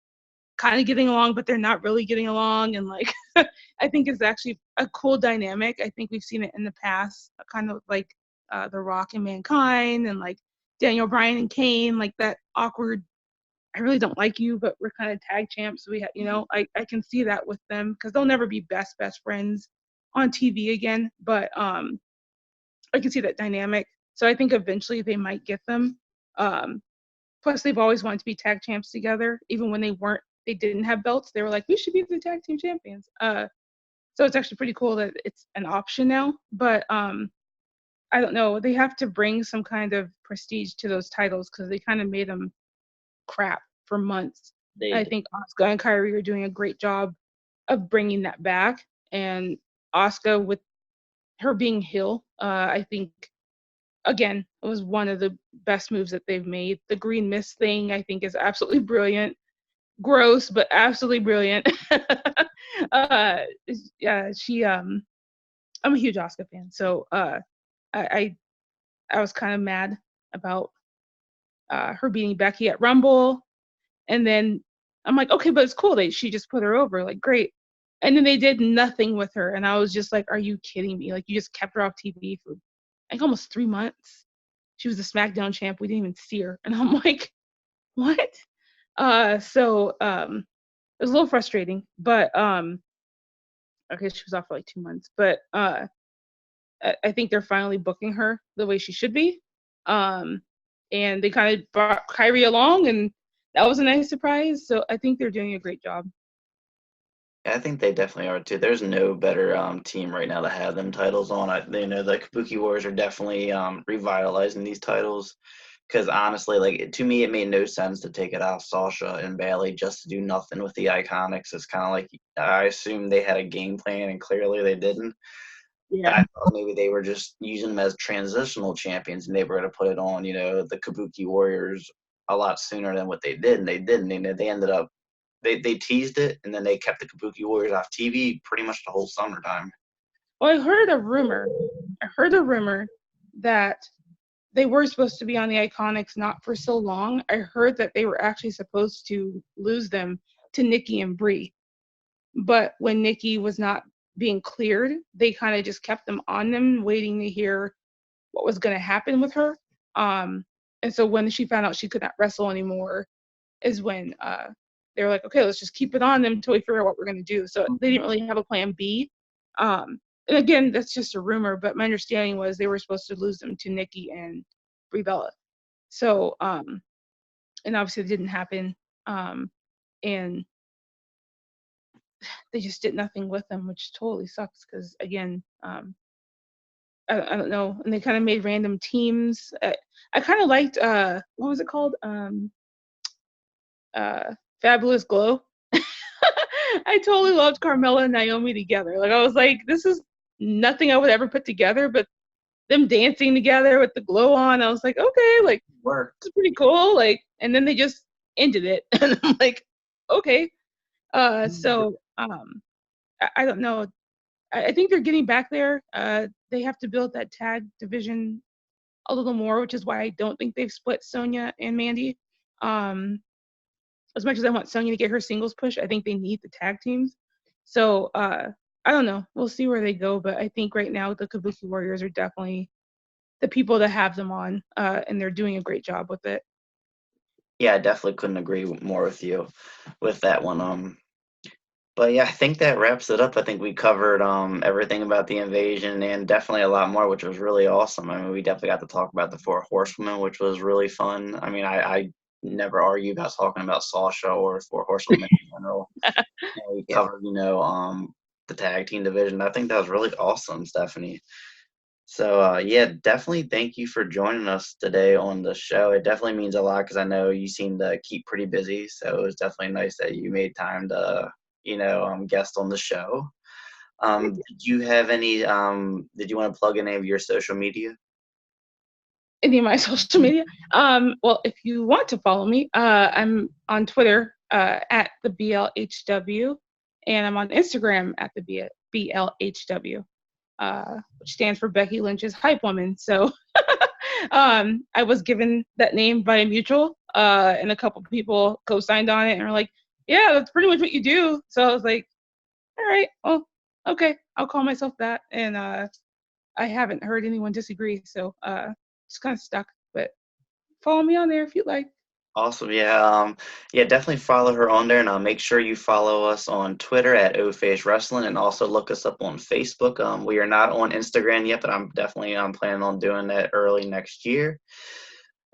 kind of getting along, but they're not really getting along. And like, I think it's actually a cool dynamic. I think we've seen it in the past, kind of like The Rock and Mankind and like Daniel Bryan and Kane, like that awkward, I really don't like you, but we're kind of tag champs. We have, I can see that with them because they'll never be best friends on TV again. But I can see that dynamic. So I think eventually they might get them. Plus, they've always wanted to be tag champs together, even when they didn't have belts. They were like, we should be the tag team champions. So it's actually pretty cool that it's an option now. But I don't know. They have to bring some kind of prestige to those titles because they kind of made them crap for months. I think Asuka and Kairi are doing a great job of bringing that back. And Asuka, with her being heel, I think, again, it was one of the best moves that they've made. The green mist thing, I think, is absolutely brilliant. Gross, but absolutely brilliant. Yeah, I'm a huge Asuka fan, so I was kind of mad about her beating Becky at Rumble, and then I'm like, okay, but it's cool. She just put her over, like, great. And then they did nothing with her, and I was just like, are you kidding me? Like, you just kept her off TV for like almost 3 months. She was the SmackDown champ. We didn't even see her, and I'm like, what? So it was a little frustrating, but okay, she was off for like 2 months, but I think they're finally booking her the way she should be. And they kind of brought Kyrie along, and that was a nice surprise. So I think they're doing a great job. I think they definitely are too. There's no better team right now to have them titles on. The Kabuki Warriors are definitely revitalizing these titles. Because honestly, like, to me, it made no sense to take it off Sasha and Bayley just to do nothing with the Iconics. It's kind of like, I assume they had a game plan, and clearly they didn't. Yeah. I thought maybe they were just using them as transitional champions, and they were going to put it on, the Kabuki Warriors a lot sooner than what they did, and they didn't. They ended up they teased it, and then they kept the Kabuki Warriors off TV pretty much the whole summertime. Well, I heard a rumor that they were supposed to be on the Iconics not for so long. I heard that they were actually supposed to lose them to Nikki and Brie. But when Nikki was not being cleared, they kind of just kept them on them, waiting to hear what was going to happen with her. And so when she found out she could not wrestle anymore is when they were like, okay, let's just keep it on them until we figure out what we're going to do. So they didn't really have a plan B. And again, that's just a rumor, but my understanding was they were supposed to lose them to Nikki and Brie Bella. So, and obviously it didn't happen. And they just did nothing with them, which totally sucks because, again, I don't know. And they kind of made random teams. I kind of liked, what was it called? Fabulous Glow. I totally loved Carmella and Naomi together. Like, I was like, this is nothing I would ever put together, but them dancing together with the glow on, I was like, okay, like, Worked. it's pretty cool. Like, and then they just ended it. And I'm like, okay. So I don't know. I think they're getting back there. They have to build that tag division a little more, which is why I don't think they've split Sonya and Mandy. As much as I want Sonya to get her singles push, I think they need the tag teams. So I don't know. We'll see where they go, but I think right now the Kabuki Warriors are definitely the people to have them on, and they're doing a great job with it. Yeah, I definitely couldn't agree more with you with that one. But yeah, I think that wraps it up. I think we covered everything about the invasion and definitely a lot more, which was really awesome. I mean, we definitely got to talk about the Four Horsewomen, which was really fun. I mean, I never argue about talking about Sasha or Four Horsewomen in general. And we Yeah. covered, the tag team division. I think that was really awesome, Stephanie. So yeah, definitely thank you for joining us today on the show. It definitely means a lot because I know you seem to keep pretty busy. So it was definitely nice that you made time to, guest on the show. Did you have any? Did you want to plug in any of your social media? Any of my social media. Well, if you want to follow me, I'm on Twitter at theBLHW, and I'm on Instagram at theBLHW, which stands for Becky Lynch's Hype Woman. So I was given that name by a mutual, and a couple people co-signed on it and were like, yeah, that's pretty much what you do. So I was like, all right, well, okay, I'll call myself that. And I haven't heard anyone disagree. So just kind of stuck, but follow me on there if you'd like. Awesome. Yeah. Yeah, definitely follow her on there, and make sure you follow us on Twitter at OFace Wrestling, and also look us up on Facebook. We are not on Instagram yet, but I'm planning on doing that early next year.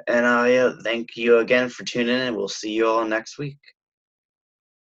And yeah, thank you again for tuning in, and we'll see you all next week.